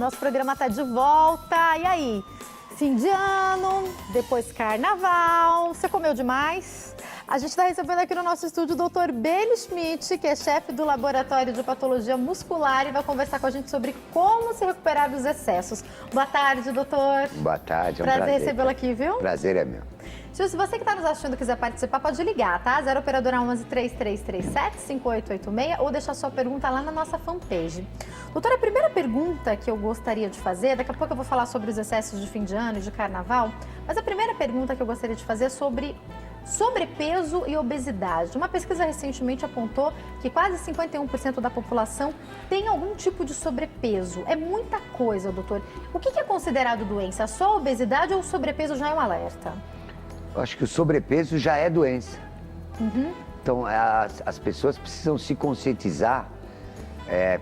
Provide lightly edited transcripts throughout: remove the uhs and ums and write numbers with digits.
Nosso programa tá de volta. E aí? Fim de ano, depois carnaval. Você comeu demais? A gente está recebendo aqui no nosso estúdio o Dr. Beni Schmidt, que é chefe do Laboratório de Patologia Muscular e vai conversar com a gente sobre como se recuperar dos excessos. Boa tarde, doutor. Boa tarde, é um prazer recebê-lo aqui, viu? Prazer é meu. Se você que está nos assistindo quiser participar, pode ligar, tá? 0 operadora 11 3337 5886 ou deixar sua pergunta lá na nossa fanpage. Doutora, a primeira pergunta que eu gostaria de fazer, daqui a pouco eu vou falar sobre os excessos de fim de ano e de carnaval, mas a primeira pergunta que eu gostaria de fazer é sobre sobrepeso e obesidade. Uma pesquisa recentemente apontou que quase 51% da população tem algum tipo de sobrepeso. É muita coisa, doutor. O que é considerado doença? Só a obesidade ou o sobrepeso já é um alerta? Eu acho que o sobrepeso já é doença. Então, as pessoas precisam se conscientizar,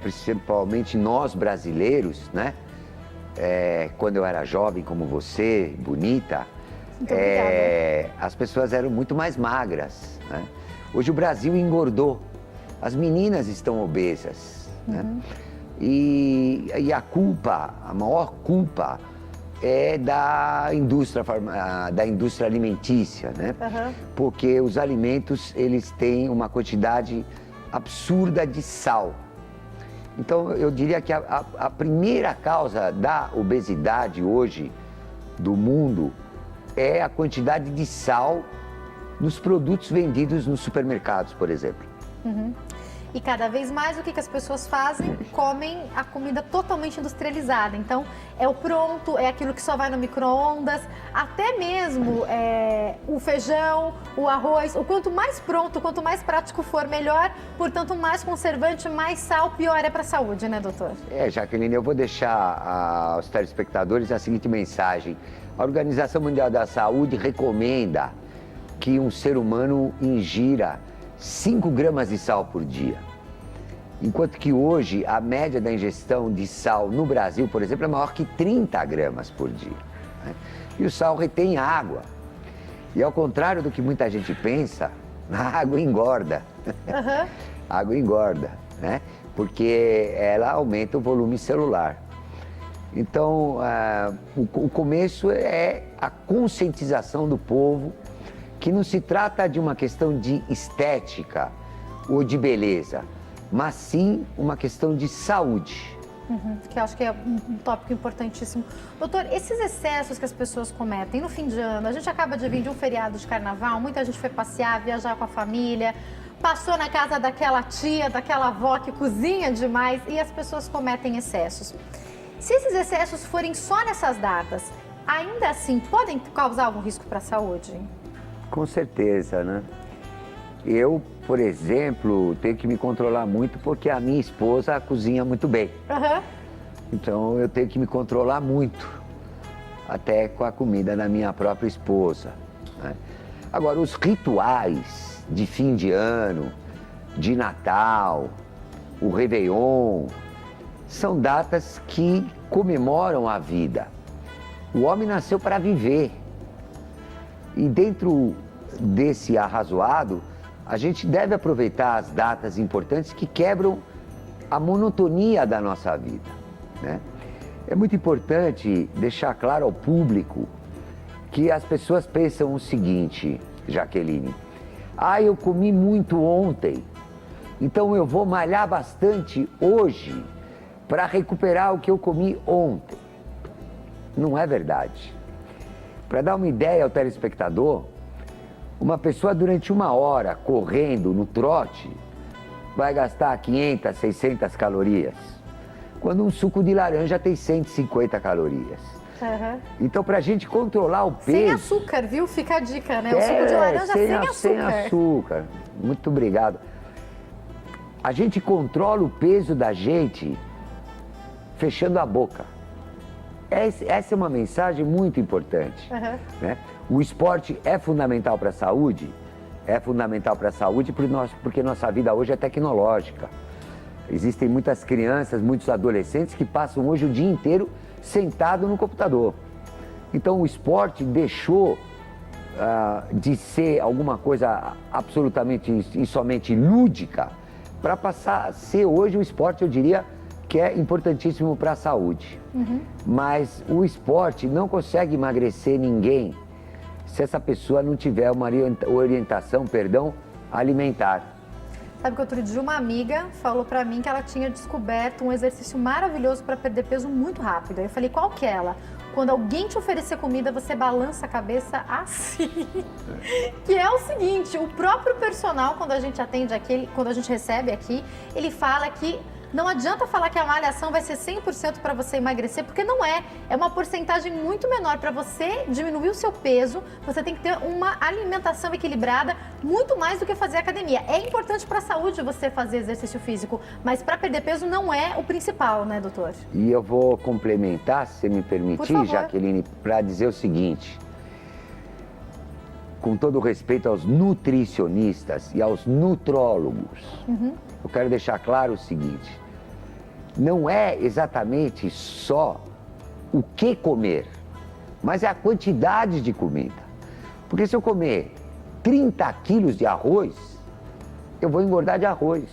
principalmente nós brasileiros, né? Quando eu era jovem como você, bonita, as pessoas eram muito mais magras, né? Hoje o Brasil engordou, as meninas estão obesas, né? E a culpa, a maior culpa é da indústria alimentícia, né? Porque os alimentos, eles têm uma quantidade absurda de sal. Então, eu diria que a primeira causa da obesidade hoje do mundo é a quantidade de sal nos produtos vendidos nos supermercados, por exemplo. E cada vez mais o que as pessoas fazem? Comem a comida totalmente industrializada. Então, é o pronto, é aquilo que só vai no micro-ondas, até mesmo o feijão, o arroz. O quanto mais pronto, quanto mais prático for, melhor. Portanto, mais conservante, mais sal, pior é para a saúde, né, doutor? Jaqueline, eu vou deixar aos telespectadores a seguinte mensagem. A Organização Mundial da Saúde recomenda que um ser humano ingira 5 gramas de sal por dia. Enquanto que hoje a média da ingestão de sal no Brasil, por exemplo, é maior que 30 gramas por dia, né? E o sal retém água. E ao contrário do que muita gente pensa, a água engorda. A água engorda, né? Porque ela aumenta o volume celular. Então, o começo é a conscientização do povo, que não se trata de uma questão de estética ou de beleza, mas sim uma questão de saúde. Que eu acho que é um tópico importantíssimo. Doutor, esses excessos que as pessoas cometem no fim de ano, a gente acaba de vir de um feriado de carnaval, muita gente foi passear, viajar com a família, passou na casa daquela tia, daquela avó que cozinha demais e as pessoas cometem excessos. Se esses excessos forem só nessas datas, ainda assim podem causar algum risco para a saúde? Com certeza, né? Eu, por exemplo, tenho que me controlar muito porque a minha esposa cozinha muito bem. Então eu tenho que me controlar muito, até com a comida da minha própria esposa, né? Agora, os rituais de fim de ano, de Natal, o Réveillon, são datas que comemoram a vida. O homem nasceu para viver. E dentro desse arrazoado, a gente deve aproveitar as datas importantes que quebram a monotonia da nossa vida, né? É muito importante deixar claro ao público que as pessoas pensam o seguinte, Jaqueline: eu comi muito ontem, então eu vou malhar bastante hoje para recuperar o que eu comi ontem. Não é verdade. Para dar uma ideia ao telespectador, uma pessoa durante 1 hora correndo no trote vai gastar 500, 600 calorias, quando um suco de laranja tem 150 calorias. Então, para a gente controlar o peso... Sem açúcar, viu? Fica a dica, né? O suco de laranja sem açúcar. Sem açúcar. Muito obrigado. A gente controla o peso da gente fechando a boca. Essa é uma mensagem muito importante, né? O esporte é fundamental para a saúde? É fundamental para a saúde porque nossa vida hoje é tecnológica. Existem muitas crianças, muitos adolescentes que passam hoje o dia inteiro sentado no computador. Então o esporte deixou de ser alguma coisa absolutamente e somente lúdica para passar a ser hoje um esporte, eu diria, que é importantíssimo para a saúde. Mas o esporte não consegue emagrecer ninguém se essa pessoa não tiver uma orientação, alimentar. Sabe que outro dia uma amiga falou pra mim que ela tinha descoberto um exercício maravilhoso para perder peso muito rápido. Aí eu falei, qual que é ela? Quando alguém te oferecer comida, você balança a cabeça assim. Que é o seguinte, o próprio personal, quando a gente atende aqui, quando a gente recebe aqui, ele fala que não adianta falar que a malhação vai ser 100% para você emagrecer, porque não é. É uma porcentagem muito menor. Para você diminuir o seu peso, você tem que ter uma alimentação equilibrada, muito mais do que fazer academia. É importante para a saúde você fazer exercício físico, mas para perder peso não é o principal, né, doutor? E eu vou complementar, se você me permitir, Jaqueline, para dizer o seguinte. Com todo respeito aos nutricionistas e aos nutrólogos, eu quero deixar claro o seguinte, não é exatamente só o que comer, mas é a quantidade de comida. Porque se eu comer 30 quilos de arroz, eu vou engordar de arroz.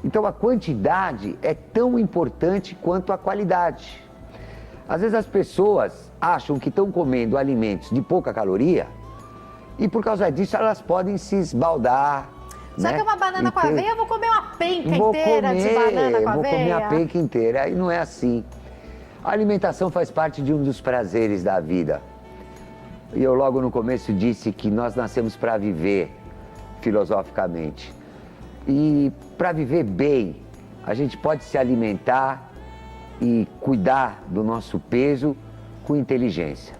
Então a quantidade é tão importante quanto a qualidade. Às vezes as pessoas acham que estão comendo alimentos de pouca caloria e por causa disso elas podem se esbaldar. Já que é uma banana com aveia, eu vou comer uma penca inteira de banana com aveia. Vou comer a penca inteira. Aí não é assim. A alimentação faz parte de um dos prazeres da vida. E eu logo no começo disse que nós nascemos para viver, filosoficamente. E para viver bem, a gente pode se alimentar e cuidar do nosso peso com inteligência.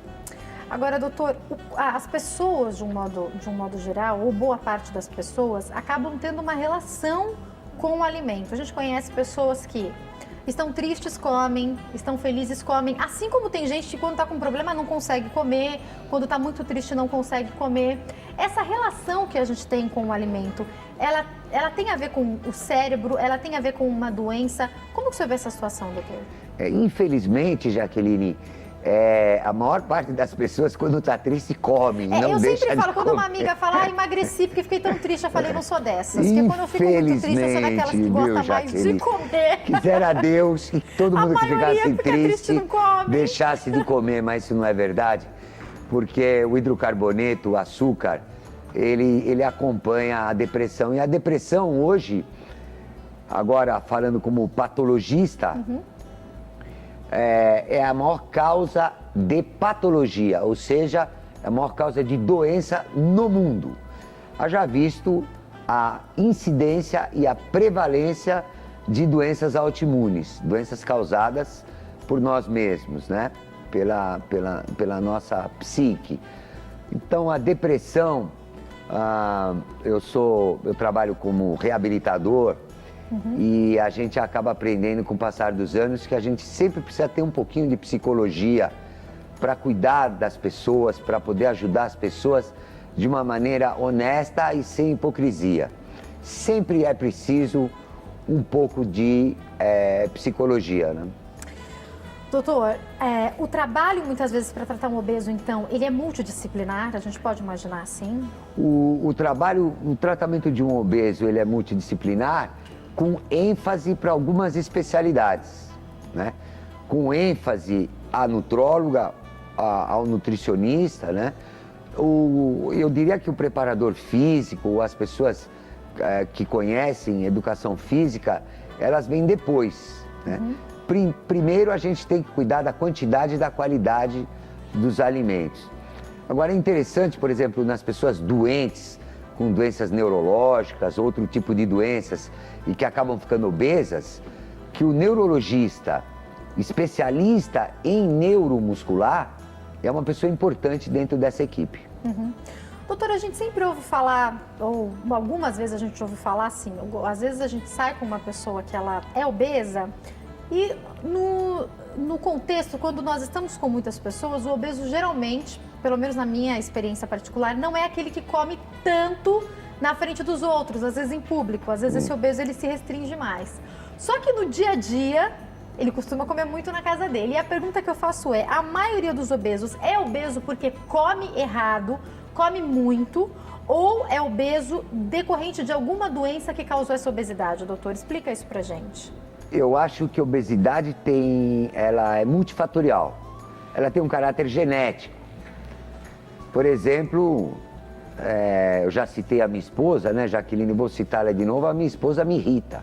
Agora, doutor, as pessoas, de um modo geral, ou boa parte das pessoas, acabam tendo uma relação com o alimento. A gente conhece pessoas que estão tristes, comem, estão felizes, comem. Assim como tem gente que quando está com problema não consegue comer, quando está muito triste não consegue comer. Essa relação que a gente tem com o alimento, ela tem a ver com o cérebro, ela tem a ver com uma doença. Como que você vê essa situação, doutor? Infelizmente, Jaqueline, a maior parte das pessoas, quando está triste, come, não deixa de comer. Eu sempre falo, quando uma amiga fala, emagreci porque fiquei tão triste, eu falei, não sou dessas. Porque quando eu fico muito triste, eu sou daquelas que gosta mais de comer. Quisera Deus que todo mundo que ficasse triste deixasse de comer, mas isso não é verdade. Porque o hidrocarboneto, o açúcar, ele acompanha a depressão. E a depressão hoje, agora falando como patologista, é a maior causa de patologia, ou seja, é a maior causa de doença no mundo. Haja visto a incidência e a prevalência de doenças autoimunes, doenças causadas por nós mesmos, né? Pela nossa psique. Então, a depressão, eu trabalho como reabilitador. E a gente acaba aprendendo com o passar dos anos que a gente sempre precisa ter um pouquinho de psicologia para cuidar das pessoas, para poder ajudar as pessoas de uma maneira honesta e sem hipocrisia. Sempre é preciso um pouco de psicologia, né? Doutor, o trabalho muitas vezes para tratar um obeso, então, ele é multidisciplinar? A gente pode imaginar assim? O tratamento de um obeso, ele é multidisciplinar, com ênfase para algumas especialidades, né? Com ênfase à nutróloga, ao nutricionista, né? Eu diria que o preparador físico, as pessoas que conhecem educação física, elas vêm depois, né? Primeiro a gente tem que cuidar da quantidade e da qualidade dos alimentos. Agora é interessante, por exemplo, nas pessoas doentes, com doenças neurológicas, outro tipo de doenças e que acabam ficando obesas, que o neurologista, especialista em neuromuscular, é uma pessoa importante dentro dessa equipe. Doutora, a gente sempre ouve falar, ou algumas vezes a gente ouve falar assim, às vezes a gente sai com uma pessoa que ela é obesa e no contexto, quando nós estamos com muitas pessoas, o obeso geralmente, pelo menos na minha experiência particular, não é aquele que come tanto na frente dos outros, às vezes em público, às vezes esse obeso ele se restringe mais. Só que no dia a dia, ele costuma comer muito na casa dele. E a pergunta que eu faço é, a maioria dos obesos é obeso porque come errado, come muito, ou é obeso decorrente de alguma doença que causou essa obesidade, doutor? Explica isso pra gente. Eu acho que a obesidade ela é multifatorial. Ela tem um caráter genético. Por exemplo, eu já citei a minha esposa, né, Jaqueline, vou citar ela de novo, a minha esposa me irrita.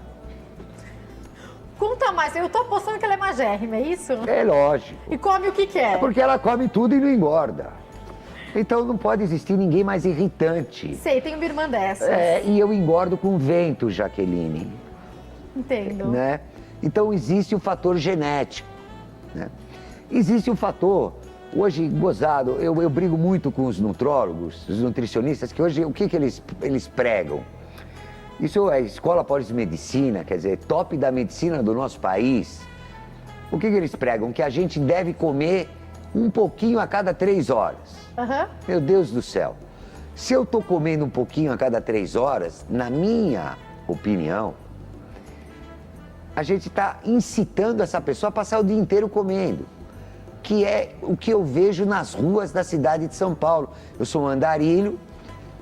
Conta mais, eu tô apostando que ela é magérrima, é isso? É lógico. E come o que quer? É porque ela come tudo e não engorda. Então não pode existir ninguém mais irritante. Sei, tem uma irmã dessas. E eu engordo com vento, Jaqueline. Entendo. Né? Então existe o fator genético. Né? Existe o fator, hoje, gozado, eu brigo muito com os nutrólogos, os nutricionistas, que hoje o que eles pregam? Isso é Escola Pós-Medicina, quer dizer, top da medicina do nosso país. O que eles pregam? Que a gente deve comer um pouquinho a cada 3 horas. Uhum. Meu Deus do céu. Se eu estou comendo um pouquinho a cada 3 horas, na minha opinião, a gente está incitando essa pessoa a passar o dia inteiro comendo. Que é o que eu vejo nas ruas da cidade de São Paulo. Eu sou um andarilho,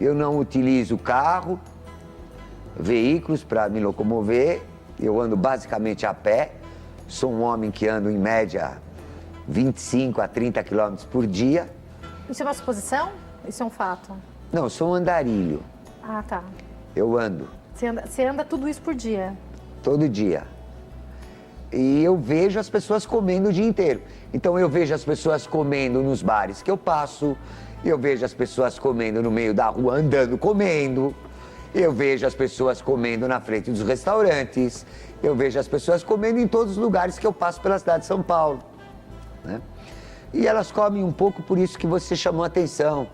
eu não utilizo carro, veículos para me locomover, eu ando basicamente a pé, sou um homem que ando em média 25 a 30 quilômetros por dia. Isso é uma suposição? Isso é um fato? Não, eu sou um andarilho. Ah, tá. Eu ando. Você anda tudo isso por dia? Todo dia. E eu vejo as pessoas comendo o dia inteiro. Então eu vejo as pessoas comendo nos bares que eu passo, eu vejo as pessoas comendo no meio da rua, andando comendo. Eu vejo as pessoas comendo na frente dos restaurantes, eu vejo as pessoas comendo em todos os lugares que eu passo pela cidade de São Paulo. Né? E elas comem um pouco por isso que você chamou a atenção,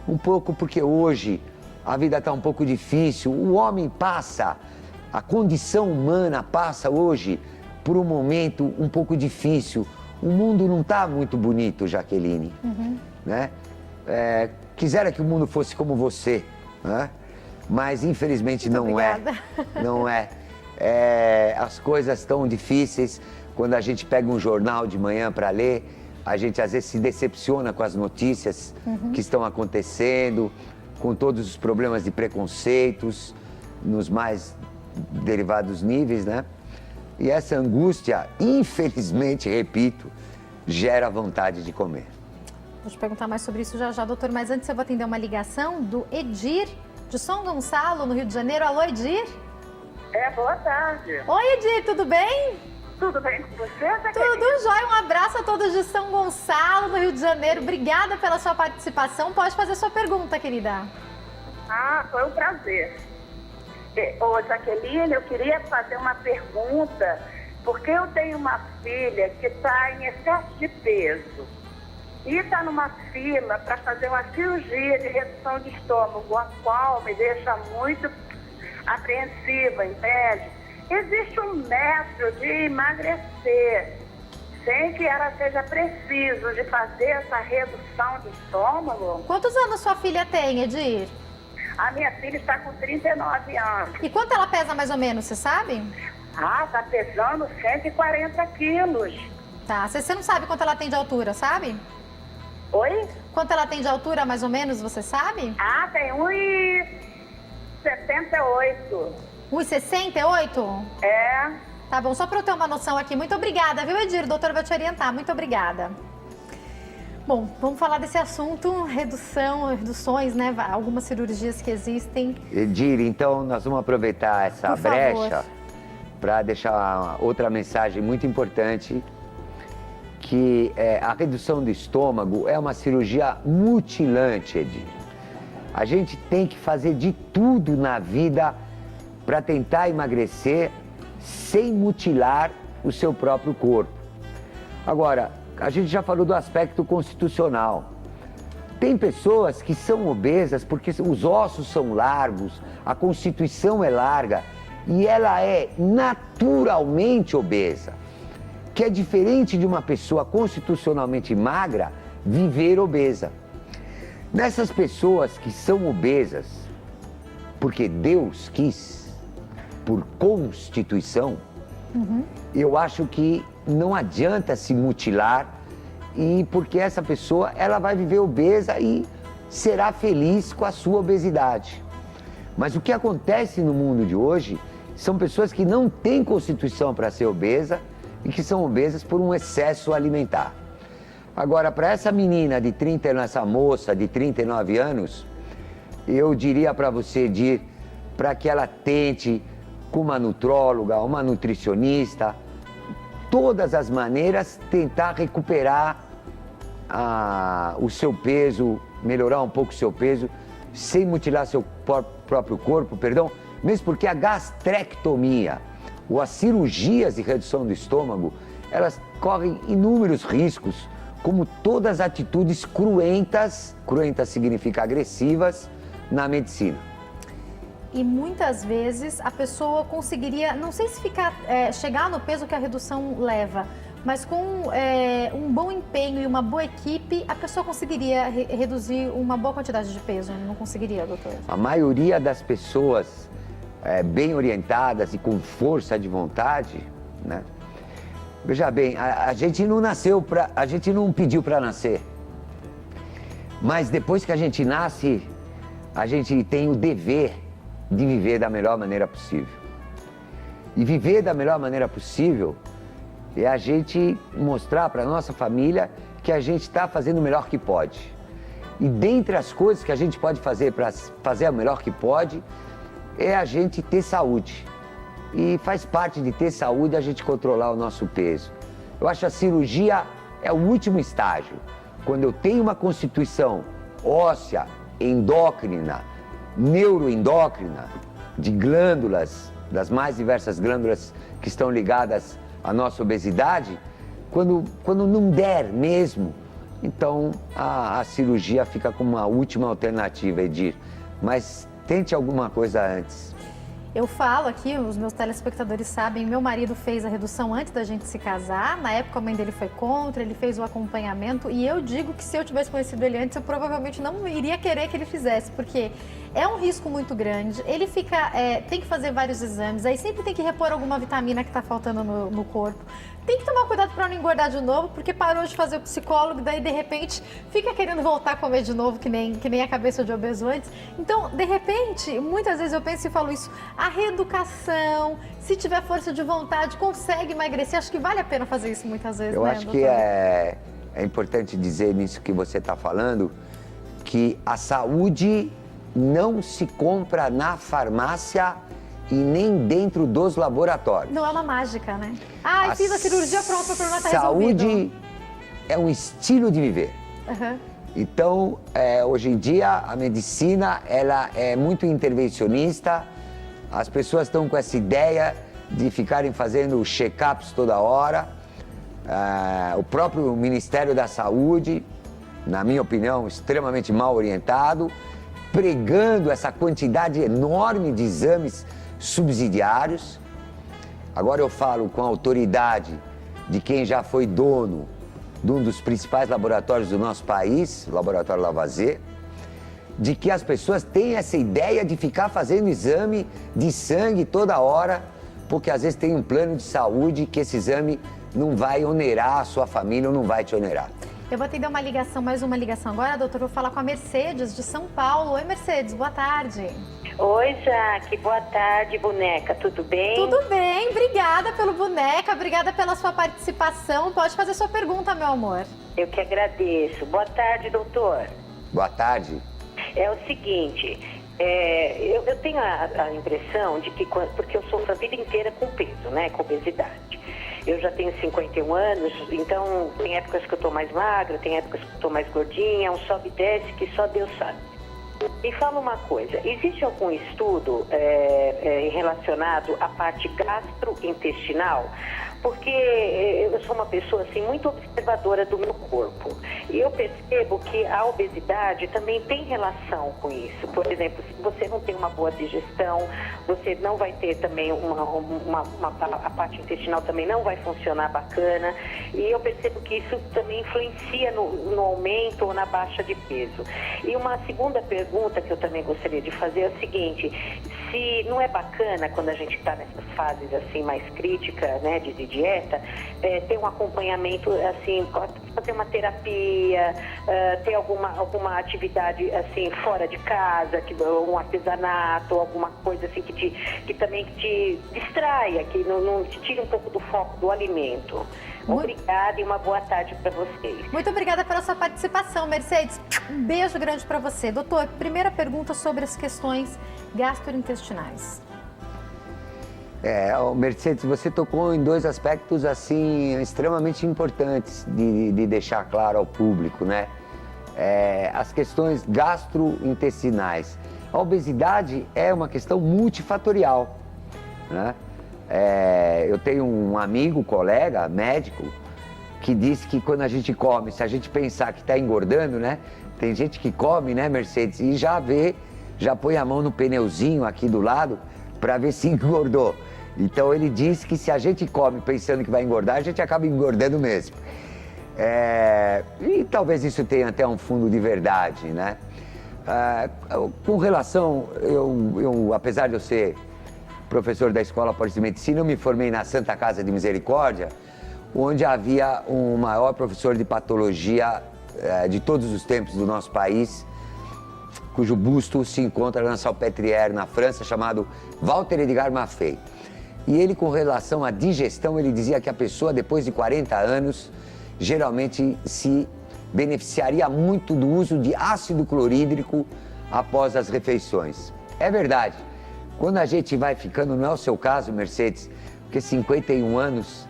um pouco porque hoje a vida está um pouco difícil, o homem passa, a condição humana passa hoje por um momento um pouco difícil. O mundo não está muito bonito, Jaqueline. Uhum. Né? Quisera que o mundo fosse como você, né? Mas infelizmente Muito não obrigada. Não é. As coisas estão difíceis. Quando a gente pega um jornal de manhã para ler, a gente às vezes se decepciona com as notícias que estão acontecendo, com todos os problemas de preconceitos, nos mais derivados níveis, né? E essa angústia, infelizmente, repito, gera vontade de comer. Vou te perguntar mais sobre isso já já, doutor, mas antes eu vou atender uma ligação do Edir, de São Gonçalo, no Rio de Janeiro. Alô, Edir? Boa tarde. Oi, Edir, tudo bem? Tudo bem com você, Jaqueline? Tudo jóia, um abraço a todos de São Gonçalo, no Rio de Janeiro. Obrigada pela sua participação. Pode fazer sua pergunta, querida. Foi um prazer. Ô, Jaqueline, eu queria fazer uma pergunta, porque eu tenho uma filha que está em excesso de peso e está numa fila para fazer uma cirurgia de redução de estômago, a qual me deixa muito apreensiva, entende? Existe um método de emagrecer sem que ela seja preciso de fazer essa redução de estômago? Quantos anos sua filha tem, Edir? A minha filha está com 39 anos. E quanto ela pesa mais ou menos, você sabe? Está pesando 140 quilos. Tá, você não sabe quanto ela tem de altura, sabe? Oi? Quanto ela tem de altura, mais ou menos, você sabe? Tem 1,78. 1,68? Tá bom, só para eu ter uma noção aqui. Muito obrigada, viu, Edir? O doutor vai te orientar. Muito obrigada. Bom, vamos falar desse assunto, reduções, né? Algumas cirurgias que existem. Edir, então nós vamos aproveitar essa brecha para deixar outra mensagem muito importante, que a redução do estômago é uma cirurgia mutilante, Edir. A gente tem que fazer de tudo na vida para tentar emagrecer sem mutilar o seu próprio corpo. Agora, a gente já falou do aspecto constitucional. Tem pessoas que são obesas porque os ossos são largos, a constituição é larga e ela é naturalmente obesa, que é diferente de uma pessoa constitucionalmente magra viver obesa. Nessas pessoas que são obesas, porque Deus quis, por constituição, eu acho que não adianta se mutilar, e porque essa pessoa ela vai viver obesa e será feliz com a sua obesidade. Mas o que acontece no mundo de hoje são pessoas que não têm constituição para ser obesa e que são obesas por um excesso alimentar. Agora, para essa menina de 30, essa moça de 39 anos, eu diria para você de para que ela tente com uma nutróloga, uma nutricionista, todas as maneiras tentar recuperar o seu peso, melhorar um pouco o seu peso, sem mutilar seu próprio corpo, perdão, mesmo porque a gastrectomia ou as cirurgias de redução do estômago, elas correm inúmeros riscos, como todas as atitudes cruentas significa agressivas, na medicina. E muitas vezes a pessoa conseguiria, não sei se chegar no peso que a redução leva, mas com um bom empenho e uma boa equipe, a pessoa conseguiria reduzir uma boa quantidade de peso, não conseguiria, doutor? A maioria das pessoas bem orientadas e com força de vontade, né? Veja bem, a gente não pediu para nascer, mas depois que a gente nasce, a gente tem o dever de viver da melhor maneira possível. E viver da melhor maneira possível é a gente mostrar para a nossa família que a gente está fazendo o melhor que pode. E dentre as coisas que a gente pode fazer para fazer o melhor que pode, é a gente ter saúde. E faz parte de ter saúde a gente controlar o nosso peso. Eu acho que a cirurgia é o último estágio. Quando eu tenho uma constituição óssea, endócrina, neuroendócrina, de glândulas, das mais diversas glândulas que estão ligadas à nossa obesidade, quando não der mesmo, então a cirurgia fica como uma última alternativa, Edir. Mas tente alguma coisa antes. Eu falo aqui, os meus telespectadores sabem, meu marido fez a redução antes da gente se casar, na época a mãe dele foi contra, ele fez o acompanhamento e eu digo que se eu tivesse conhecido ele antes, eu provavelmente não iria querer que ele fizesse, porque é um risco muito grande, ele tem que fazer vários exames, aí sempre tem que repor alguma vitamina que está faltando no corpo. Tem que tomar cuidado para não engordar de novo, porque parou de fazer o psicólogo, daí de repente fica querendo voltar a comer de novo, que nem a cabeça de obeso antes. Então, de repente, muitas vezes eu penso e falo isso, a reeducação, se tiver força de vontade, consegue emagrecer. Acho que vale a pena fazer isso muitas vezes, eu acho que é importante dizer nisso que você está falando, que a saúde não se compra na farmácia e nem dentro dos laboratórios. Não é uma mágica, né? Eu fiz a cirurgia, pronto, o problema está resolvido. Saúde é um estilo de viver. Uhum. Então, hoje em dia, a medicina ela é muito intervencionista. As pessoas estão com essa ideia de ficarem fazendo check-ups toda hora. O próprio Ministério da Saúde, na minha opinião, extremamente mal orientado, pregando essa quantidade enorme de exames subsidiários. Agora eu falo com a autoridade de quem já foi dono de um dos principais laboratórios do nosso país, o Laboratório Lavoisier, de que as pessoas têm essa ideia de ficar fazendo exame de sangue toda hora, porque às vezes tem um plano de saúde que esse exame não vai onerar a sua família ou não vai te onerar. Eu vou atender mais uma ligação agora, doutor. Eu vou falar com a Mercedes, de São Paulo. Oi, Mercedes, boa tarde. Oi, Jaque, boa tarde, boneca, tudo bem? Tudo bem, obrigada pelo boneca, obrigada pela sua participação. Pode fazer sua pergunta, meu amor. Eu que agradeço. Boa tarde, doutor. Boa tarde. É o seguinte, eu tenho a impressão de que, porque eu sofro a vida inteira com peso, né, com obesidade. Eu já tenho 51 anos, então tem épocas que eu tô mais magra, tem épocas que eu tô mais gordinha, um sobe e desce que só Deus sabe. Me fala uma coisa, existe algum estudo relacionado à parte gastrointestinal? Porque eu sou uma pessoa assim, muito observadora do meu corpo. E eu percebo que a obesidade também tem relação com isso. Por exemplo, se você não tem uma boa digestão, você não vai ter também a parte intestinal também não vai funcionar bacana. E eu percebo que isso também influencia no aumento ou na baixa de peso. E uma segunda pergunta que eu também gostaria de fazer é o seguinte: se não é bacana quando a gente está nessas fases assim mais críticas, né, de dieta, ter um acompanhamento assim, fazer uma terapia, ter alguma atividade assim fora de casa, um artesanato, alguma coisa assim que também te distraia, que não te tire um pouco do foco do alimento. Obrigada e uma boa tarde para vocês. Muito obrigada pela sua participação, Mercedes. Um beijo grande para você. Doutor, primeira pergunta sobre as questões gastrointestinais. Mercedes, você tocou em dois aspectos assim extremamente importantes de deixar claro ao público, né? As questões gastrointestinais. A obesidade é uma questão multifatorial, né? Eu tenho um amigo, colega, médico, que disse que quando a gente come, se a gente pensar que está engordando, né? Tem gente que come, né, Mercedes, e já põe a mão no pneuzinho aqui do lado para ver se engordou. Então ele disse que se a gente come pensando que vai engordar, a gente acaba engordando mesmo. E talvez isso tenha até um fundo de verdade, né? Com relação, eu apesar de eu ser professor da Escola Paulista de Medicina, eu me formei na Santa Casa de Misericórdia, onde havia um maior professor de patologia de todos os tempos do nosso país, cujo busto se encontra na Salpêtrière, na França, chamado Walter Edgar Maffei. E ele, com relação à digestão, ele dizia que a pessoa, depois de 40 anos, geralmente se beneficiaria muito do uso de ácido clorídrico após as refeições. É verdade. Quando a gente vai ficando, não é o seu caso, Mercedes, porque 51 anos,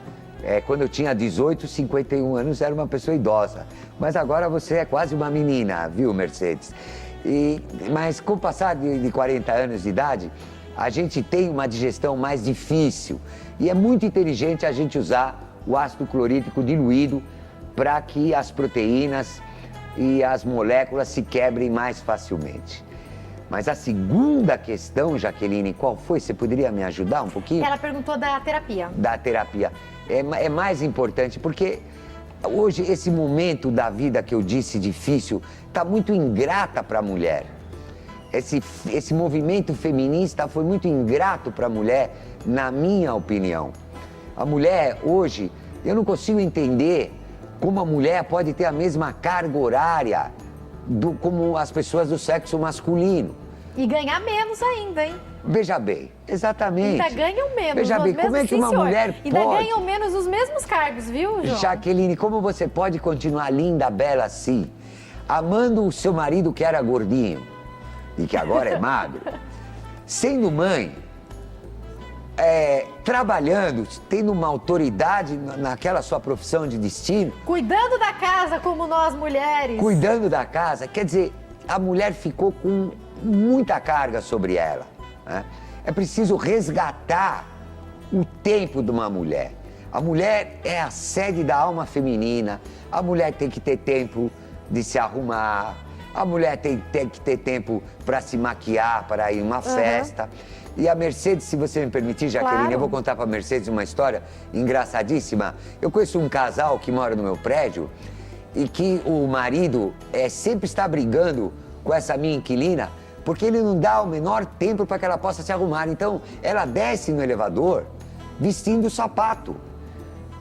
quando eu tinha 18, 51 anos, era uma pessoa idosa. Mas agora você é quase uma menina, viu, Mercedes? Mas com o passar de 40 anos de idade, a gente tem uma digestão mais difícil. E é muito inteligente a gente usar o ácido clorídrico diluído para que as proteínas e as moléculas se quebrem mais facilmente. Mas a segunda questão, Jaqueline, qual foi? Você poderia me ajudar um pouquinho? Ela perguntou da terapia. Da terapia. É mais importante, porque hoje esse momento da vida que eu disse difícil está muito ingrata para a mulher. Esse movimento feminista foi muito ingrato para a mulher, na minha opinião. A mulher hoje, eu não consigo entender como a mulher pode ter a mesma carga horária como as pessoas do sexo masculino. E ganhar menos ainda, hein? Veja bem, exatamente. Ainda ganham menos. Veja bem, como é que uma mulher pode... Ainda ganham menos os mesmos cargos, viu, João? Jaqueline, como você pode continuar linda, bela assim, amando o seu marido que era gordinho e que agora é magro, sendo mãe, trabalhando, tendo uma autoridade naquela sua profissão de destino. Cuidando da casa como nós mulheres. Cuidando da casa, quer dizer, a mulher ficou com muita carga sobre ela, né? É preciso resgatar o tempo de uma mulher. A mulher é a sede da alma feminina, a mulher tem que ter tempo de se arrumar, a mulher tem que ter tempo para se maquiar, para ir a uma festa. E a Mercedes, se você me permitir, Jaqueline, claro. Eu vou contar para a Mercedes uma história engraçadíssima. Eu conheço um casal que mora no meu prédio e que o marido sempre está brigando com essa minha inquilina porque ele não dá o menor tempo para que ela possa se arrumar. Então, ela desce no elevador vestindo o sapato,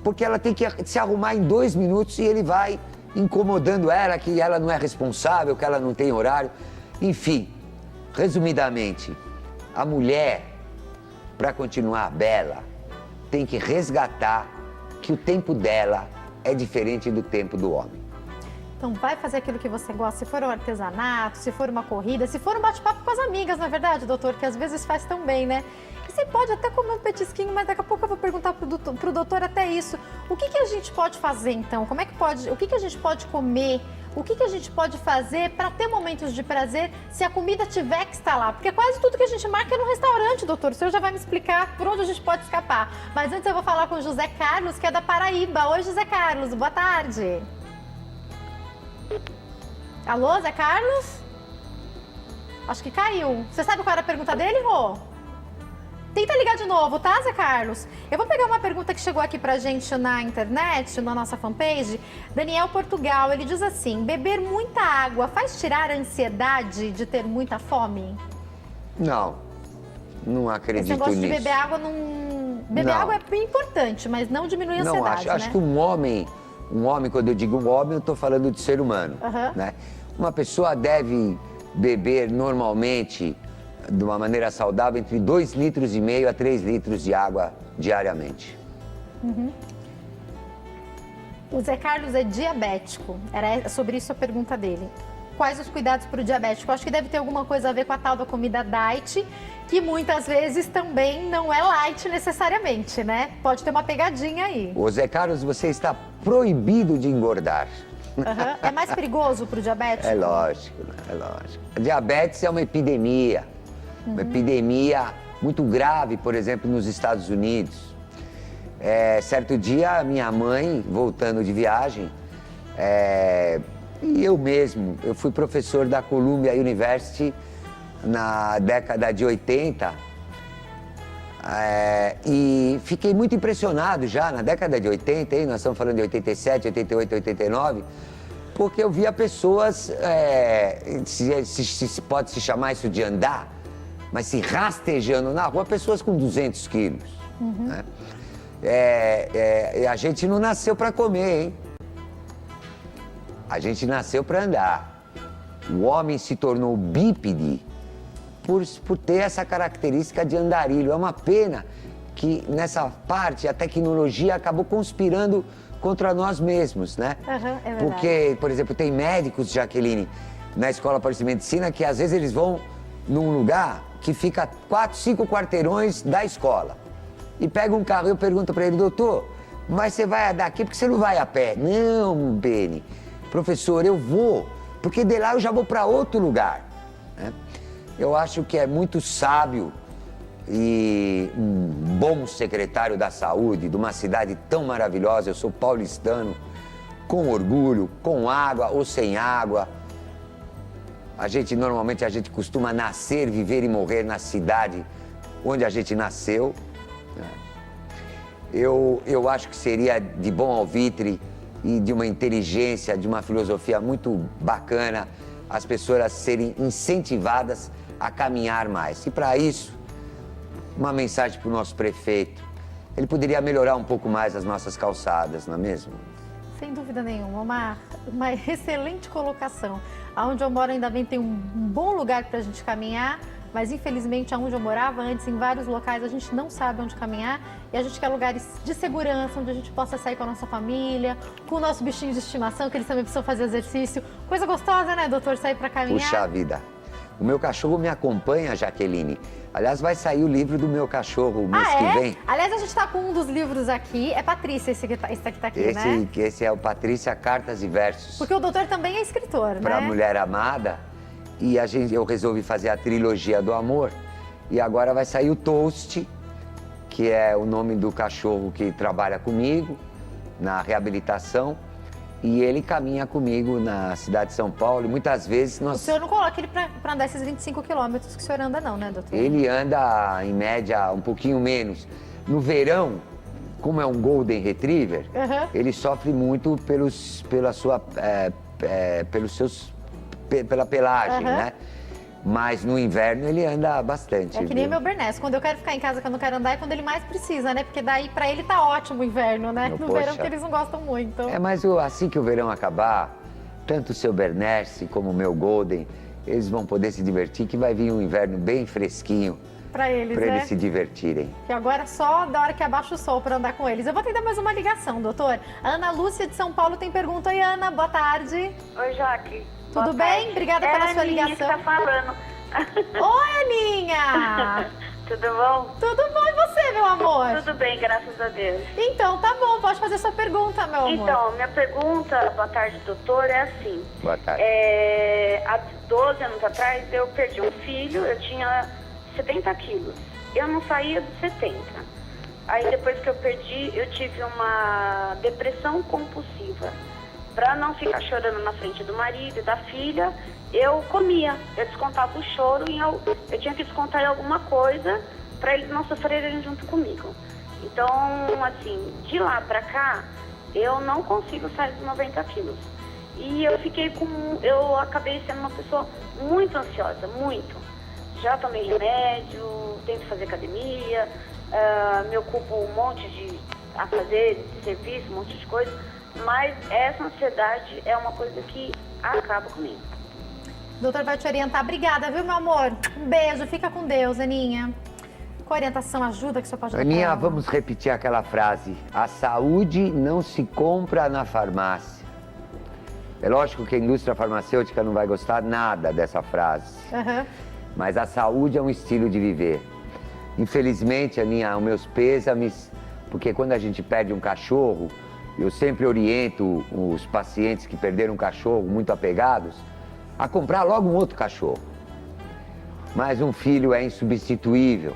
porque ela tem que se arrumar em 2 minutos e ele vai incomodando ela, que ela não é responsável, que ela não tem horário. Enfim, resumidamente, a mulher, para continuar bela, tem que resgatar que o tempo dela é diferente do tempo do homem. Então vai fazer aquilo que você gosta, se for um artesanato, se for uma corrida, se for um bate-papo com as amigas, na verdade, doutor, que às vezes faz tão bem, né? E você pode até comer um petisquinho, mas daqui a pouco eu vou perguntar pro doutor até isso. O que a gente pode fazer, então? Como é que pode, o que a gente pode comer? O que a gente pode fazer para ter momentos de prazer se a comida tiver que estar lá? Porque quase tudo que a gente marca é no restaurante, doutor. O senhor já vai me explicar por onde a gente pode escapar. Mas antes eu vou falar com o José Carlos, que é da Paraíba. Oi, José Carlos, boa tarde. Alô, Zé Carlos? Acho que caiu. Você sabe qual era a pergunta dele, Rô? Tenta ligar de novo, tá, Zé Carlos? Eu vou pegar uma pergunta que chegou aqui pra gente na internet, na nossa fanpage. Daniel Portugal, ele diz assim: beber muita água faz tirar a ansiedade de ter muita fome? Não. Não acredito Esse negócio nisso. de beber água não... Beber água é importante, mas não diminui a Não, ansiedade, acho que um homem, quando eu digo um homem, eu estou falando de ser humano, né? Uma pessoa deve beber normalmente, de uma maneira saudável, entre 2,5 litros a 3 litros de água diariamente. O Zé Carlos é diabético. Era sobre isso a pergunta dele. Quais os cuidados para o diabético? Eu acho que deve ter alguma coisa a ver com a tal da comida diet, que muitas vezes também não é light necessariamente, né? Pode ter uma pegadinha aí. Ô Zé Carlos, você está proibido de engordar. É mais perigoso para o diabético? É lógico, é lógico. A diabetes é uma epidemia muito grave, por exemplo, nos Estados Unidos. Certo dia, minha mãe, voltando de viagem, e eu mesmo, eu fui professor da Columbia University na década de 80, e fiquei muito impressionado já na década de 80, hein? Nós estamos falando de 87, 88, 89, porque eu via pessoas, se pode se chamar isso de andar, mas se rastejando na rua, pessoas com 200 quilos. Né? A gente não nasceu para comer, hein? A gente nasceu para andar. O homem se tornou bípede por ter essa característica de andarilho. É uma pena que nessa parte a tecnologia acabou conspirando contra nós mesmos, né? É verdade. Porque, por exemplo, tem médicos, Jaqueline, na Escola Paulista de Medicina, que às vezes eles vão num lugar que fica 4, 5 quarteirões da escola. E pega um carro e eu pergunto para ele, doutor, mas você vai daqui porque você não vai a pé? Não, Beni, professor, eu vou, porque de lá eu já vou para outro lugar. Né? Eu acho que é muito sábio e um bom secretário da saúde de uma cidade tão maravilhosa. Eu sou paulistano, com orgulho, com água ou sem água. Normalmente a gente costuma nascer, viver e morrer na cidade onde a gente nasceu. Eu acho que seria de bom alvitre e de uma inteligência, de uma filosofia muito bacana as pessoas serem incentivadas a caminhar mais. E para isso, uma mensagem para o nosso prefeito. Ele poderia melhorar um pouco mais as nossas calçadas, não é mesmo? Sem dúvida nenhuma, uma excelente colocação. Aonde eu moro ainda bem tem um bom lugar para a gente caminhar, mas infelizmente aonde eu morava antes, em vários locais, a gente não sabe onde caminhar e a gente quer lugares de segurança, onde a gente possa sair com a nossa família, com o nosso bichinho de estimação, que eles também precisam fazer exercício. Coisa gostosa, né, doutor, sair para caminhar? Puxa vida! O meu cachorro me acompanha, Jaqueline. Aliás, vai sair o livro do meu cachorro mês que vem. Aliás, a gente está com um dos livros aqui. É Patrícia, esse que tá aqui, né? Esse é o Patrícia Cartas e Versos. Porque o doutor também é escritor, né? Para a Mulher Amada. E eu resolvi fazer a trilogia do amor. E agora vai sair o Toast, que é o nome do cachorro que trabalha comigo na reabilitação. E ele caminha comigo na cidade de São Paulo. E muitas vezes nós... O senhor não coloca ele para andar esses 25 quilômetros que o senhor anda não, né, doutor? Ele anda, em média, um pouquinho menos. No verão, como é um Golden Retriever, ele sofre muito pela pelagem, né? Mas no inverno ele anda bastante. É que nem meu Bernés. Quando eu quero ficar em casa, que eu não quero andar, é quando ele mais precisa, né? Porque daí pra ele tá ótimo o inverno, né? No verão, porque eles não gostam muito. Mas assim que o verão acabar, tanto o seu Bernés como o meu Golden, eles vão poder se divertir, que vai vir um inverno bem fresquinho. Pra eles se divertirem. Que agora é só da hora que abaixa o sol para andar com eles. Eu vou tentar mais uma ligação, doutor. A Ana Lúcia de São Paulo tem pergunta. Oi, Ana, boa tarde. Oi, Jaque. Tudo bem? Obrigada pela sua ligação. É a Aninha que tá falando. Oi, Aninha! Tudo bom? Tudo bom, e você, meu amor? Tudo bem, graças a Deus. Então, tá bom, pode fazer sua pergunta, meu amor. Então, minha pergunta, boa tarde, doutor, é assim. Boa tarde. Há 12 anos atrás, eu perdi um filho, eu tinha 70 quilos. Eu não saía dos 70. Aí, depois que eu perdi, eu tive uma depressão compulsiva. Para não ficar chorando na frente do marido e da filha, eu comia. Eu descontava o choro eu tinha que descontar em alguma coisa para eles não sofrerem junto comigo. Então, assim, de lá para cá, eu não consigo sair dos 90 quilos. E eu acabei sendo uma pessoa muito ansiosa, muito. já tomei remédio, tento fazer academia, me ocupo um monte a fazer serviço, um monte de coisa, mas essa ansiedade é uma coisa que acaba comigo. O doutor vai te orientar. Obrigada, viu, meu amor? Um beijo, fica com Deus, Aninha. Com orientação, ajuda que você pode dar. Aninha, vamos repetir aquela frase. A saúde não se compra na farmácia. É lógico que a indústria farmacêutica não vai gostar nada dessa frase. Uhum. Mas a saúde é um estilo de viver. Infelizmente, Aninha, os meus pêsames, porque quando a gente perde um cachorro, eu sempre oriento os pacientes que perderam um cachorro muito apegados a comprar logo um outro cachorro. Mas um filho é insubstituível.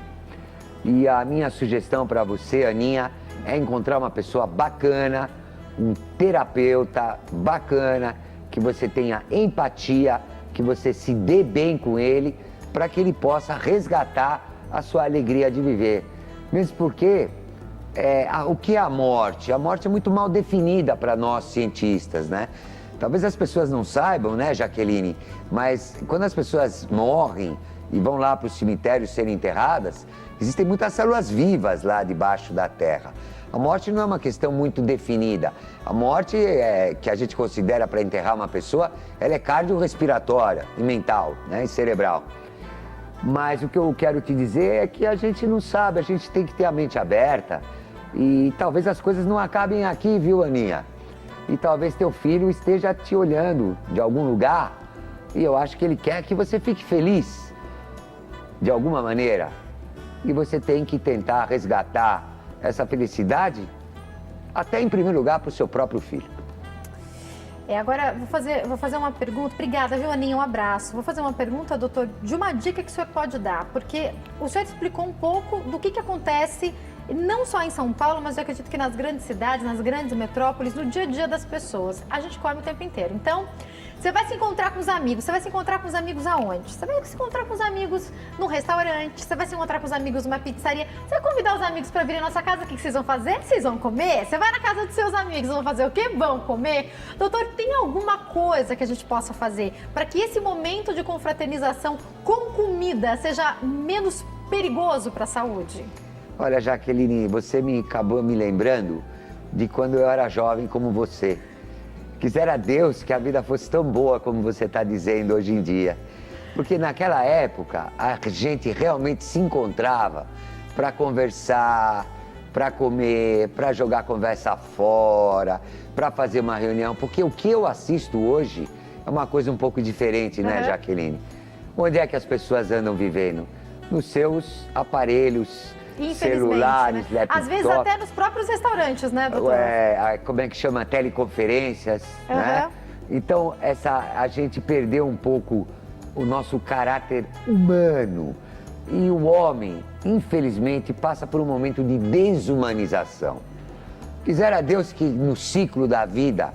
E a minha sugestão para você, Aninha, é encontrar uma pessoa bacana, um terapeuta bacana, que você tenha empatia, que você se dê bem com ele, para que ele possa resgatar a sua alegria de viver. Mesmo porque, o que é a morte? A morte é muito mal definida para nós cientistas, né? Talvez as pessoas não saibam, né, Jaqueline? Mas quando as pessoas morrem e vão lá para o cemitério serem enterradas, existem muitas células vivas lá debaixo da terra. A morte não é uma questão muito definida. A morte, que a gente considera para enterrar uma pessoa, ela é cardiorrespiratória e mental, né, e cerebral. Mas o que eu quero te dizer é que a gente não sabe, a gente tem que ter a mente aberta e talvez as coisas não acabem aqui, viu, Aninha? E talvez teu filho esteja te olhando de algum lugar e eu acho que ele quer que você fique feliz de alguma maneira. E você tem que tentar resgatar essa felicidade até em primeiro lugar para o seu próprio filho. Agora vou fazer uma pergunta. Obrigada, viu, Aninha? Um abraço. Vou fazer uma pergunta, doutor, de uma dica que o senhor pode dar, porque o senhor explicou um pouco do que acontece não só em São Paulo, mas eu acredito que nas grandes cidades, nas grandes metrópoles, no dia a dia das pessoas. A gente come o tempo inteiro. Então, você vai se encontrar com os amigos. Você vai se encontrar com os amigos aonde? Você vai se encontrar com os amigos num restaurante. Você vai se encontrar com os amigos numa pizzaria. Você vai convidar os amigos para virem na nossa casa. O que vocês vão fazer? Vocês vão comer? Você vai na casa dos seus amigos. Vão fazer o quê? Vão comer? Doutor, tem alguma coisa que a gente possa fazer para que esse momento de confraternização com comida seja menos perigoso para a saúde? Olha, Jaqueline, você acabou me lembrando de quando eu era jovem como você. Quisera Deus que a vida fosse tão boa como você está dizendo hoje em dia. Porque naquela época a gente realmente se encontrava para conversar, para comer, para jogar conversa fora, para fazer uma reunião. Porque o que eu assisto hoje é uma coisa um pouco diferente, né, Jaqueline? Onde é que as pessoas andam vivendo? Nos seus aparelhos celulares, né? laptops. Às vezes até nos próprios restaurantes, né, doutor? Como é que chama? Teleconferências, né? Então, a gente perdeu um pouco o nosso caráter humano. E o homem, infelizmente, passa por um momento de desumanização. Quisera Deus que no ciclo da vida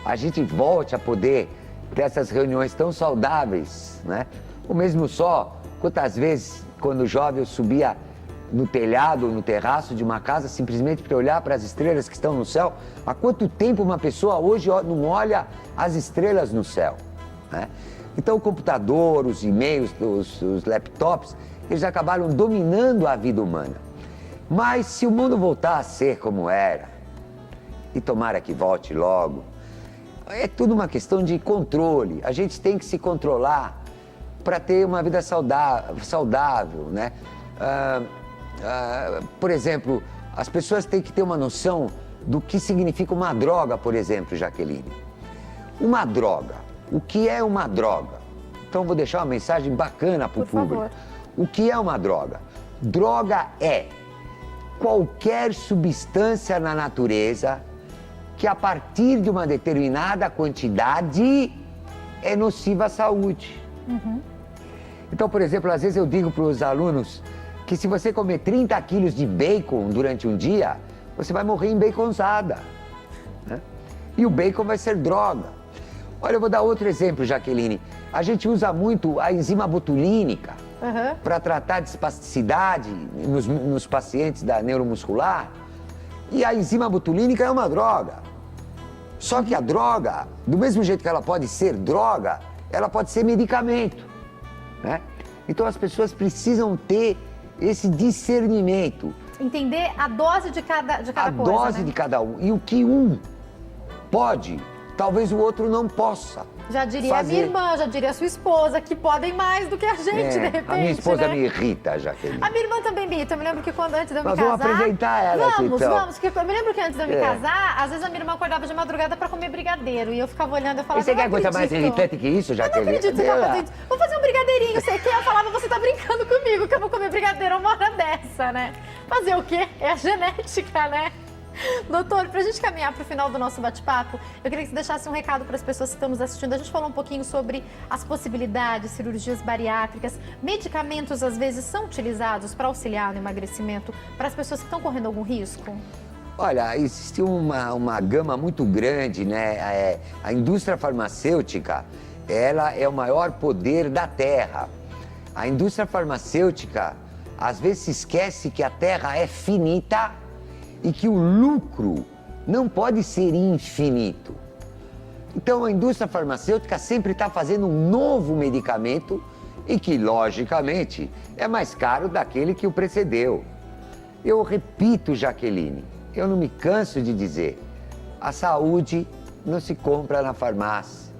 a gente volte a poder ter essas reuniões tão saudáveis, né? Ou mesmo só, quantas vezes, quando jovem, eu subia no telhado ou no terraço de uma casa simplesmente para olhar para as estrelas que estão no céu. Há quanto tempo uma pessoa hoje não olha as estrelas no céu, né? Então o computador, os e-mails, os laptops, eles acabaram dominando a vida humana. Mas se o mundo voltar a ser como era, e tomara que volte logo, é tudo uma questão de controle. A gente tem que se controlar para ter uma vida saudável, né? Por exemplo, as pessoas têm que ter uma noção do que significa uma droga, por exemplo, Jaqueline. Uma droga. O que é uma droga? Então, vou deixar uma mensagem bacana para o público. Favor. O que é uma droga? Droga é qualquer substância na natureza que, a partir de uma determinada quantidade, é nociva à saúde. Então, por exemplo, às vezes eu digo para os alunos que se você comer 30 quilos de bacon durante um dia, você vai morrer embaconzada, né? E o bacon vai ser droga. Olha, eu vou dar outro exemplo, Jaqueline. A gente usa muito a enzima botulínica para tratar de espasticidade nos pacientes da neuromuscular. E a enzima botulínica é uma droga. Só que a droga, do mesmo jeito que ela pode ser droga, ela pode ser medicamento, né? Então as pessoas precisam ter esse discernimento. Entender a dose de cada coisa, A dose né? de cada um. E o que um pode, talvez o outro não possa. Já diria fazer. a minha irmã, já diria a sua esposa, que podem mais do que a gente, de repente, A minha esposa né? me irrita, Jaqueline. A minha irmã também me irrita. Eu me lembro que antes de eu me Nós casar... vamos apresentar ela aqui, Vamos, então. vamos. Eu me lembro que antes de eu me casar, às vezes a minha irmã acordava de madrugada pra comer brigadeiro. E eu ficava olhando, eu falava, E você quer não coisa mais acredito. irritante que isso, Eu não Jaqueline? acredito que você tá fazendo isso. Vou fazer um brigadeirinho, sei que. Eu falava, você tá brincando comigo, que eu vou comer brigadeiro uma hora dessa, né? Fazer o quê? É a genética, né? Doutor, pra gente caminhar pro final do nosso bate-papo, eu queria que você deixasse um recado para as pessoas que estão nos assistindo. A gente falou um pouquinho sobre as possibilidades, cirurgias bariátricas, medicamentos às vezes são utilizados para auxiliar no emagrecimento para as pessoas que estão correndo algum risco? Olha, existe uma gama muito grande, né? A indústria farmacêutica, ela é o maior poder da Terra. A indústria farmacêutica, às vezes se esquece que a Terra é finita e que o lucro não pode ser infinito. Então, a indústria farmacêutica sempre está fazendo um novo medicamento e que, logicamente, é mais caro daquele que o precedeu. Eu repito, Jaqueline, eu não me canso de dizer, a saúde não se compra na farmácia.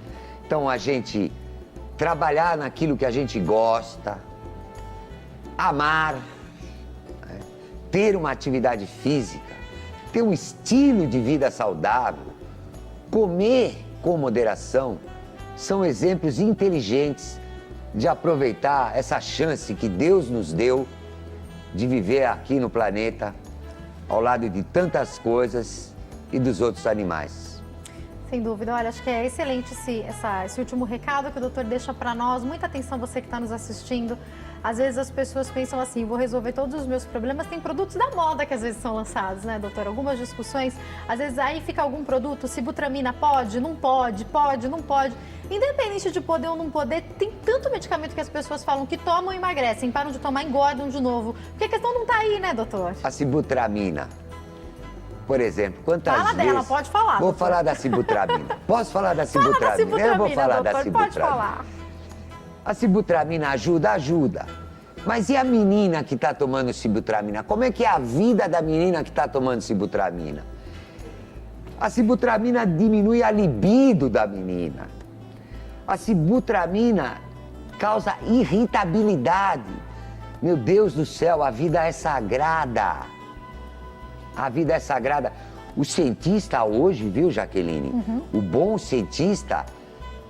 Então, a gente trabalhar naquilo que a gente gosta, amar, ter uma atividade física, ter um estilo de vida saudável, comer com moderação, são exemplos inteligentes de aproveitar essa chance que Deus nos deu de viver aqui no planeta, ao lado de tantas coisas e dos outros animais. Sem dúvida, olha, acho que é excelente esse último recado que o doutor deixa para nós. Muita atenção você que está nos assistindo. Às vezes as pessoas pensam assim, vou resolver todos os meus problemas. Tem produtos da moda que às vezes são lançados, né, doutor? Algumas discussões, às vezes aí fica algum produto, sibutramina pode, não pode, pode, não pode. Independente de poder ou não poder, tem tanto medicamento que as pessoas falam que tomam e emagrecem, param de tomar e engordam de novo. Porque a questão não está aí, né, doutor? A sibutramina, por exemplo, quantas Fala vezes... dela, pode falar. Vou doutor. falar da sibutramina. Posso falar da Fala sibutramina? da sibutramina, Eu vou falar doutor, da sibutramina. pode falar. A sibutramina ajuda. Mas e a menina que está tomando sibutramina? Como é que é a vida da menina que está tomando sibutramina? A sibutramina diminui a libido da menina. A sibutramina causa irritabilidade. Meu Deus do céu, a vida é sagrada. A vida é sagrada. O cientista hoje, viu, Jaqueline? O bom cientista,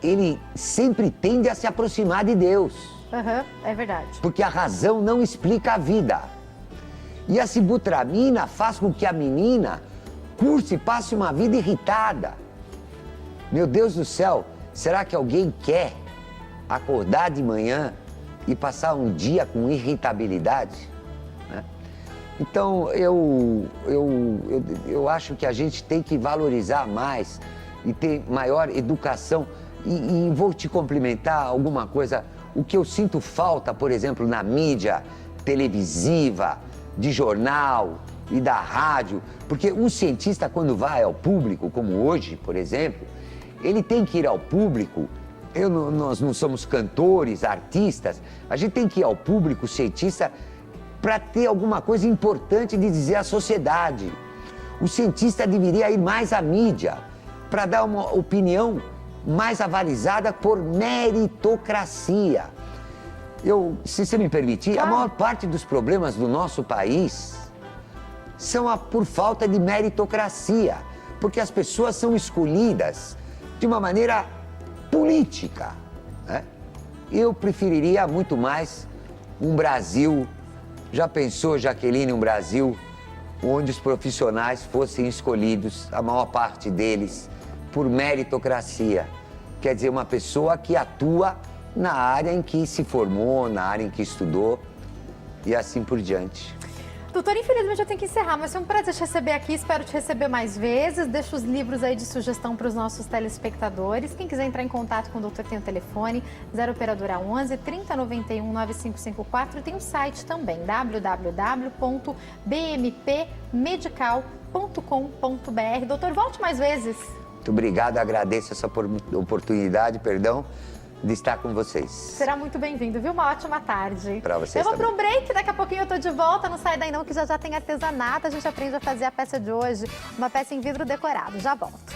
ele sempre tende a se aproximar de Deus. É verdade. Porque a razão não explica a vida. E a sibutramina faz com que a menina curse e passe uma vida irritada. Meu Deus do céu, será que alguém quer acordar de manhã e passar um dia com irritabilidade? Né? Então, eu acho que a gente tem que valorizar mais e ter maior educação. E vou te complementar alguma coisa. O que eu sinto falta, por exemplo, na mídia televisiva, de jornal e da rádio, porque um cientista, quando vai ao público, como hoje, por exemplo, ele tem que ir ao público. Nós não somos cantores, artistas, a gente tem que ir ao público, cientista, para ter alguma coisa importante de dizer à sociedade. O cientista deveria ir mais à mídia, para dar uma opinião mais avalizada por meritocracia. Se você me permitir, a maior parte dos problemas do nosso país são por falta de meritocracia, porque as pessoas são escolhidas de uma maneira política, né? Eu preferiria muito mais um Brasil, já pensou, Jaqueline, um Brasil onde os profissionais fossem escolhidos, a maior parte deles, por meritocracia, quer dizer, uma pessoa que atua na área em que se formou, na área em que estudou e assim por diante. Doutor, infelizmente eu tenho que encerrar, mas foi um prazer te receber aqui, espero te receber mais vezes. Deixa os livros aí de sugestão para os nossos telespectadores. Quem quiser entrar em contato com o doutor tem o telefone 0 operadora 11 3091 9554 e tem o site também www.bmpmedical.com.br. Doutor, volte mais vezes. Muito obrigado, agradeço essa oportunidade, de estar com vocês. Será muito bem-vindo, viu? Uma ótima tarde. Pra vocês Eu vou também. para um break, daqui a pouquinho eu tô de volta. Não sai daí não, que já tem artesanato. A gente aprende a fazer a peça de hoje, uma peça em vidro decorado. Já volto.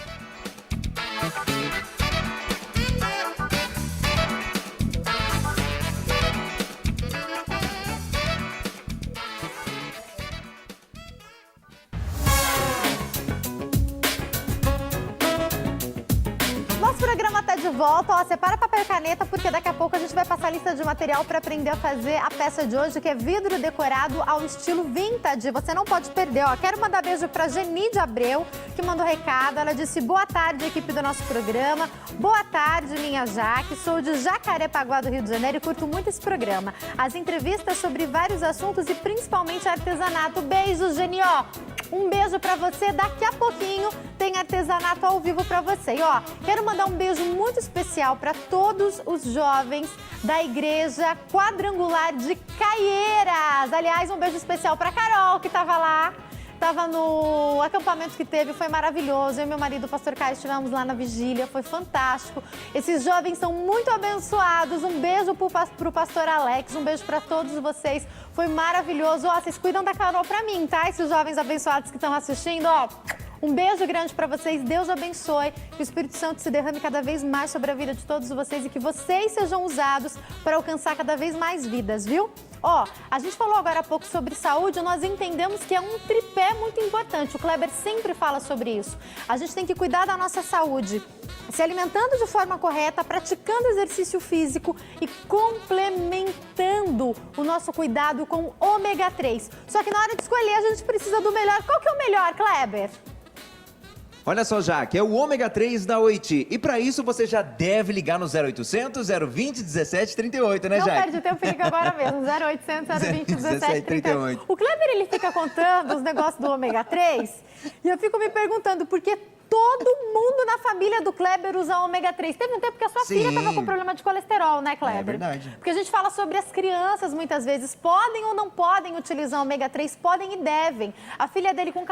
Nosso programa tá de volta. Ó, separa papel e caneta, porque daqui a pouco a gente vai passar a lista de material para aprender a fazer a peça de hoje, que é vidro decorado ao estilo vintage. Você não pode perder, ó. Quero mandar beijo pra Geni de Abreu, que mandou recado. Ela disse: boa tarde, equipe do nosso programa. Boa tarde, minha Jaque. Sou de Jacarepaguá, do Rio de Janeiro, e curto muito esse programa. As entrevistas sobre vários assuntos e principalmente artesanato. Beijo, Geni, ó. Um beijo pra você. Daqui a pouquinho tem artesanato ao vivo pra você. E, ó, quero mandar um beijo muito especial para todos os jovens da Igreja Quadrangular de Caieiras. Aliás, um beijo especial para Carol, que estava lá. Estava no acampamento que teve, foi maravilhoso. Eu e meu marido, o pastor Caio, estivemos lá na vigília, foi fantástico. Esses jovens são muito abençoados. Um beijo pro pastor Alex, um beijo para todos vocês. Foi maravilhoso. Ó, vocês cuidam da Carol para mim, tá? Esses jovens abençoados que estão assistindo, ó. Um beijo grande para vocês, Deus abençoe, que o Espírito Santo se derrame cada vez mais sobre a vida de todos vocês e que vocês sejam usados para alcançar cada vez mais vidas, viu? Ó, a gente falou agora há pouco sobre saúde, nós entendemos que é um tripé muito importante, o Kleber sempre fala sobre isso. A gente tem que cuidar da nossa saúde, se alimentando de forma correta, praticando exercício físico e complementando o nosso cuidado com ômega 3. Só que na hora de escolher a gente precisa do melhor. Qual que é o melhor, Kleber? Olha só, Jaque, é o ômega 3 da Oiti. E para isso você já deve ligar no 0800 020 1738, né, Não Jaque? perde tempo, liga agora mesmo. 0800 020 1738. O Kleber, ele fica contando os negócios do ômega 3 e eu fico me perguntando por que todo mundo na família do Kleber usa ômega 3. Teve um tempo que a sua filha estava com problema de colesterol, né, Kleber? É verdade. Porque a gente fala sobre as crianças muitas vezes. Podem ou não podem utilizar ômega 3? Podem e devem. A filha dele com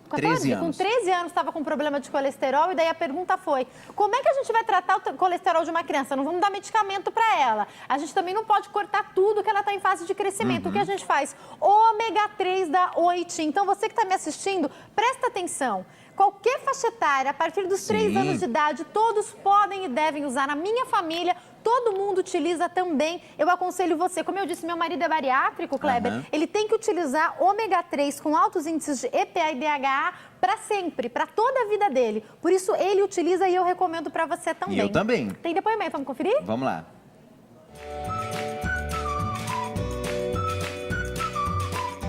13 anos. Com 13 anos estava com problema de colesterol e daí a pergunta foi: como é que a gente vai tratar o colesterol de uma criança? Não vamos dar medicamento para ela. A gente também não pode cortar tudo que ela está em fase de crescimento. O que a gente faz? Ômega 3 da Oiti. Então você que está me assistindo, presta atenção. Qualquer faixa etária, a partir dos 3 anos de idade, todos podem e devem usar. Na minha família, todo mundo utiliza também. Eu aconselho você, como eu disse, meu marido é bariátrico, Kleber, ele tem que utilizar ômega 3 com altos índices de EPA e DHA para sempre, para toda a vida dele. Por isso ele utiliza e eu recomendo para você também. E eu também. Tem depoimento, vamos conferir? Vamos lá.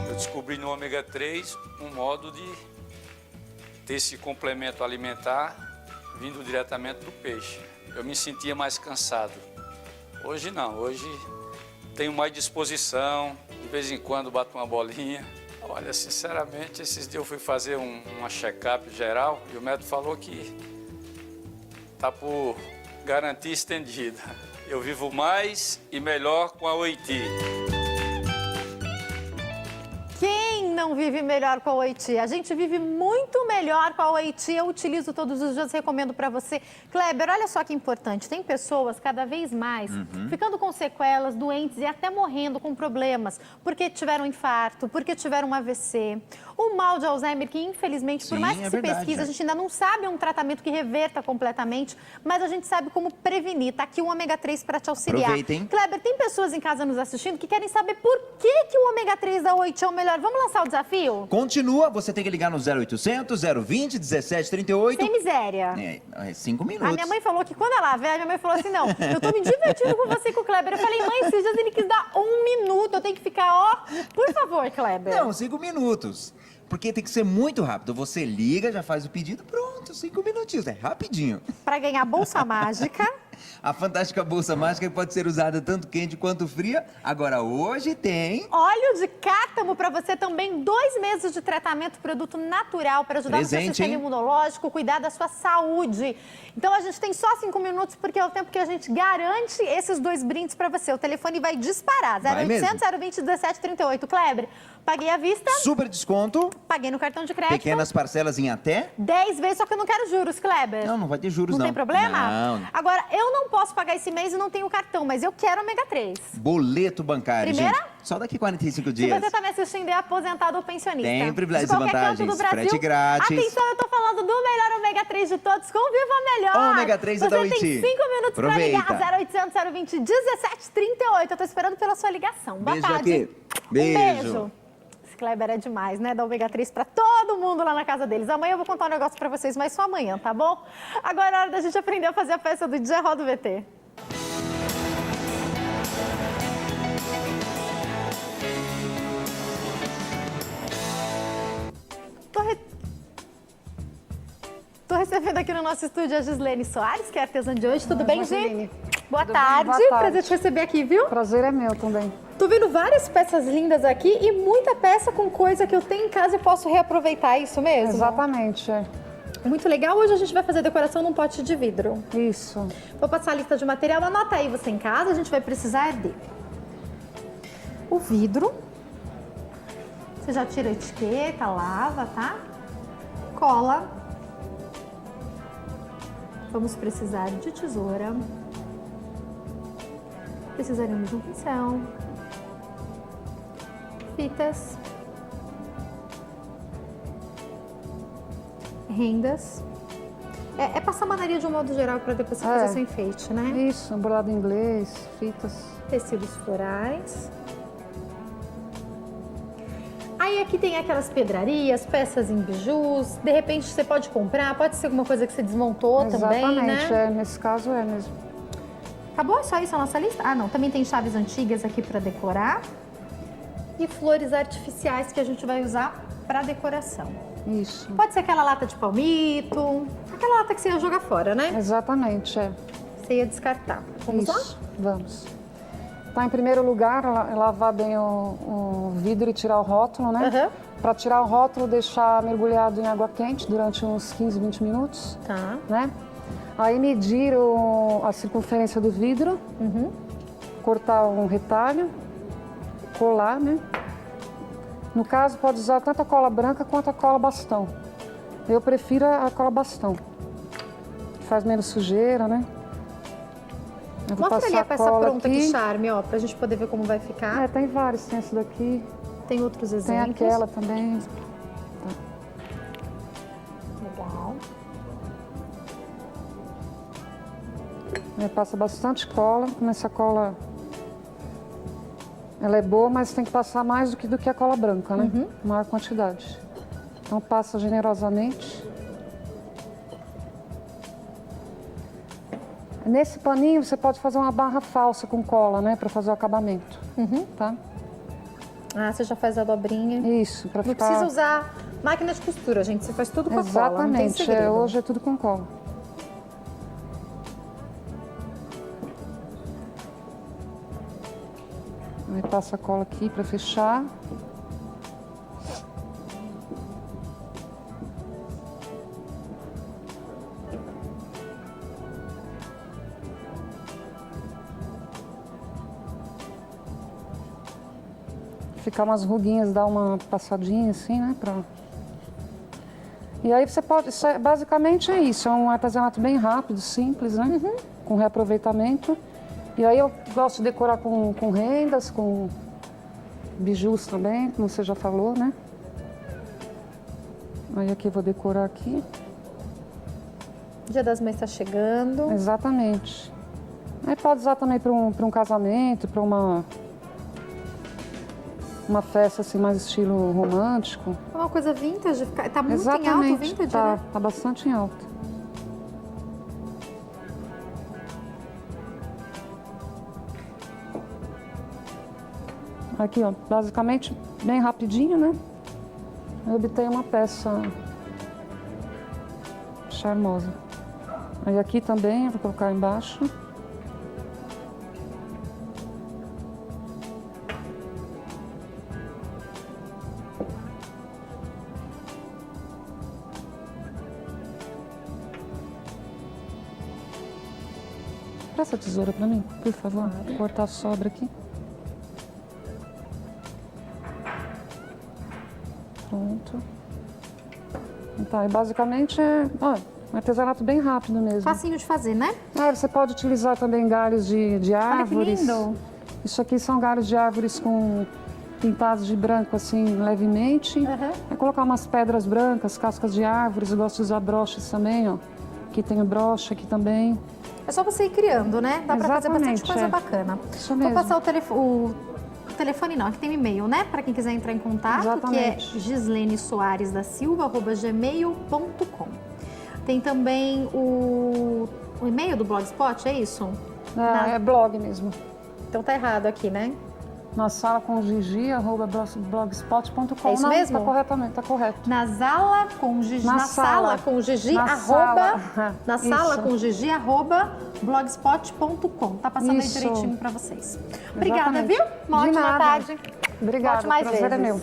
Eu descobri no ômega 3 um modo de ter esse complemento alimentar vindo diretamente do peixe. Eu me sentia mais cansado. Hoje não, hoje tenho mais disposição, de vez em quando bato uma bolinha. Olha, sinceramente, esses dias eu fui fazer uma check-up geral e o médico falou que tá por garantia estendida. Eu vivo mais e melhor com a Oiti. Quem não vive melhor com a Oiti? A gente vive muito melhor com a Oiti. Eu utilizo todos os dias, recomendo para você. Kleber, olha só que importante. Tem pessoas cada vez mais ficando com sequelas, doentes e até morrendo com problemas. Porque tiveram um infarto, porque tiveram um AVC. O mal de Alzheimer, que infelizmente, por mais que se pesquise, a gente ainda não sabe um tratamento que reverta completamente, mas a gente sabe como prevenir. Tá aqui o ômega 3 para te auxiliar. Aproveita, hein? Kleber, tem pessoas em casa nos assistindo que querem saber por que o ômega 3 da Oiti é o melhor. Vamos lançar o desafio? Continua, você tem que ligar no 0800 020 1738. Sem miséria. É 5 minutos. A minha mãe falou que quando ela veio, a minha mãe falou assim, não, eu tô me divertindo com você e com o Kleber. Eu falei, mãe, esses dias ele quis dar 1 minuto, eu tenho que ficar, ó, por favor, Kleber. Não, 5 minutos. Porque tem que ser muito rápido. Você liga, já faz o pedido, pronto, 5 minutinhos. É rapidinho. Para ganhar bolsa mágica. A fantástica bolsa mágica pode ser usada tanto quente quanto fria. Agora, hoje tem... Óleo de cártamo para você também. 2 meses de tratamento, produto natural para ajudar no seu sistema imunológico, cuidar da sua saúde. Então, a gente tem só 5 minutos, porque é o tempo que a gente garante esses 2 brindes para você. O telefone vai disparar. 0800 020 1738. Kleber, Paguei à vista, Super desconto, paguei no cartão de crédito. pequenas parcelas em até... 10 vezes, só que eu não quero juros, Kleber. Não vai ter juros, Não não. tem problema? Não. Agora, eu não posso pagar esse mês e não tenho cartão, mas eu quero ômega 3. Boleto bancário, Primeira? gente. Só daqui 45 Se dias. você tá me assistindo e é aposentado ou pensionista. Tem privilégios de e qualquer canto vantagens. do Brasil, Frete grátis. Atenção, eu tô falando do melhor ômega 3 de todos com Viva Melhor. Ômega 3 é da Você tem Oiti. 5 minutos Aproveita. pra ligar. 0800 020 1738. Eu tô esperando pela sua ligação. Boa Beijo tarde. aqui. Um Beijo. beijo. Esse Kleber é demais, né? Da ômega 3 pra todo mundo lá na casa deles. Amanhã eu vou contar um negócio pra vocês, mas só amanhã, tá bom? Agora é hora da gente aprender a fazer a festa do dia. Roda o VT. Tô recebendo aqui no nosso estúdio a Gislene Soares, que é artesã de hoje. Tudo bem, Gi? Boa tarde. Boa tarde. Prazer te receber aqui, viu? Prazer é meu também. Tô vendo várias peças lindas aqui e muita peça com coisa que eu tenho em casa e posso reaproveitar, é isso mesmo? Exatamente, é. Muito legal. Hoje a gente vai fazer decoração num pote de vidro. Isso. Vou passar a lista de material. Anota aí você em casa. A gente vai precisar de o vidro. Você já tira a etiqueta, lava, tá? Cola. Vamos precisar de tesoura. Precisaremos de um pincel. Fitas. Rendas. É passamanaria de um modo geral para depois você fazer seu enfeite, né? Isso, bordado inglês, fitas. Tecidos florais. Aí aqui tem aquelas pedrarias, peças em bijus. De repente você pode comprar, pode ser alguma coisa que você desmontou também, né? Exatamente, nesse caso é mesmo. Acabou? Só isso a nossa lista? Ah, não. Também tem chaves antigas aqui para decorar. E flores artificiais que a gente vai usar para decoração. Isso. Pode ser aquela lata de palmito, aquela lata que você ia jogar fora, né? Exatamente, é. Você ia descartar. Vamos lá? Isso, vamos. Tá, em primeiro lugar, lavar bem o vidro e tirar o rótulo, né? Aham. Para tirar o rótulo, deixar mergulhado em água quente durante uns 15, 20 minutos, Tá. né? Aí medir a circunferência do vidro, cortar um retalho, colar, né? No caso, pode usar tanto a cola branca quanto a cola bastão. Eu prefiro a cola bastão. Faz menos sujeira, né? Eu vou Mostra ali a passar peça cola pronta, aqui. que charme, ó, pra gente poder ver como vai ficar. Tem vários, tem esse daqui, Tem outros tem exemplos. aquela também. Legal. Aí passa bastante cola, como essa cola, ela é boa, mas tem que passar mais do que a cola branca, né? Maior quantidade. Então passa generosamente. Nesse paninho você pode fazer uma barra falsa com cola, né? Para fazer o acabamento, tá? Ah, você já faz a dobrinha. Isso, para Não ficar... precisa usar máquina de costura, gente. Você faz tudo com a cola, não tem Exatamente, segredo. hoje é tudo com cola. Aí passa a cola aqui para fechar. Ficar umas ruguinhas, dar uma passadinha assim, né? E aí você pode, basicamente é isso, é um artesanato bem rápido, simples, né? Com reaproveitamento. E aí eu gosto de decorar com rendas, com bijus também, como você já falou, né? Aí aqui eu vou decorar aqui. Dia das Mães tá chegando. Exatamente. Aí pode usar também para um casamento, para uma festa assim mais estilo romântico. É uma coisa vintage, tá muito em alta o Exatamente, vintage, tá, né? tá bastante em alta. Aqui, ó, basicamente bem rapidinho, né? Eu obtenho uma peça charmosa. Aí aqui também eu vou colocar embaixo. Presta a tesoura pra mim, por favor. Vou cortar a sobra aqui. Então, e basicamente é um artesanato bem rápido mesmo. Facinho de fazer, né? Você pode utilizar também galhos de árvores. Olha que lindo! Isso aqui são galhos de árvores com pintados de branco, assim, levemente. É colocar umas pedras brancas, cascas de árvores. Eu gosto de usar broches também, ó. Aqui tem o broche, aqui também. É só você ir criando, né? Dá pra fazer bastante coisa bacana. Isso Vou mesmo. passar o telefone não, aqui tem um e-mail, né? Para quem quiser entrar em contato, Exatamente. que é gislenesoaresdasilva@gmail.com. Tem também o e-mail do Blogspot, é isso? É blog mesmo. Então tá errado aqui, né? Na sala com Gigi, @blogspot.com. É isso mesmo? Tá corretamente, tá correto. Na sala com Gigi, Na sala com Gigi, Na arroba, sala. na sala Isso. com Gigi, @blogspot.com. Tá passando aí Isso. direitinho pra vocês. Obrigada, Exatamente. viu? Uma De ótima nada. tarde. Obrigada, Volte mais prazer é vezes. meu.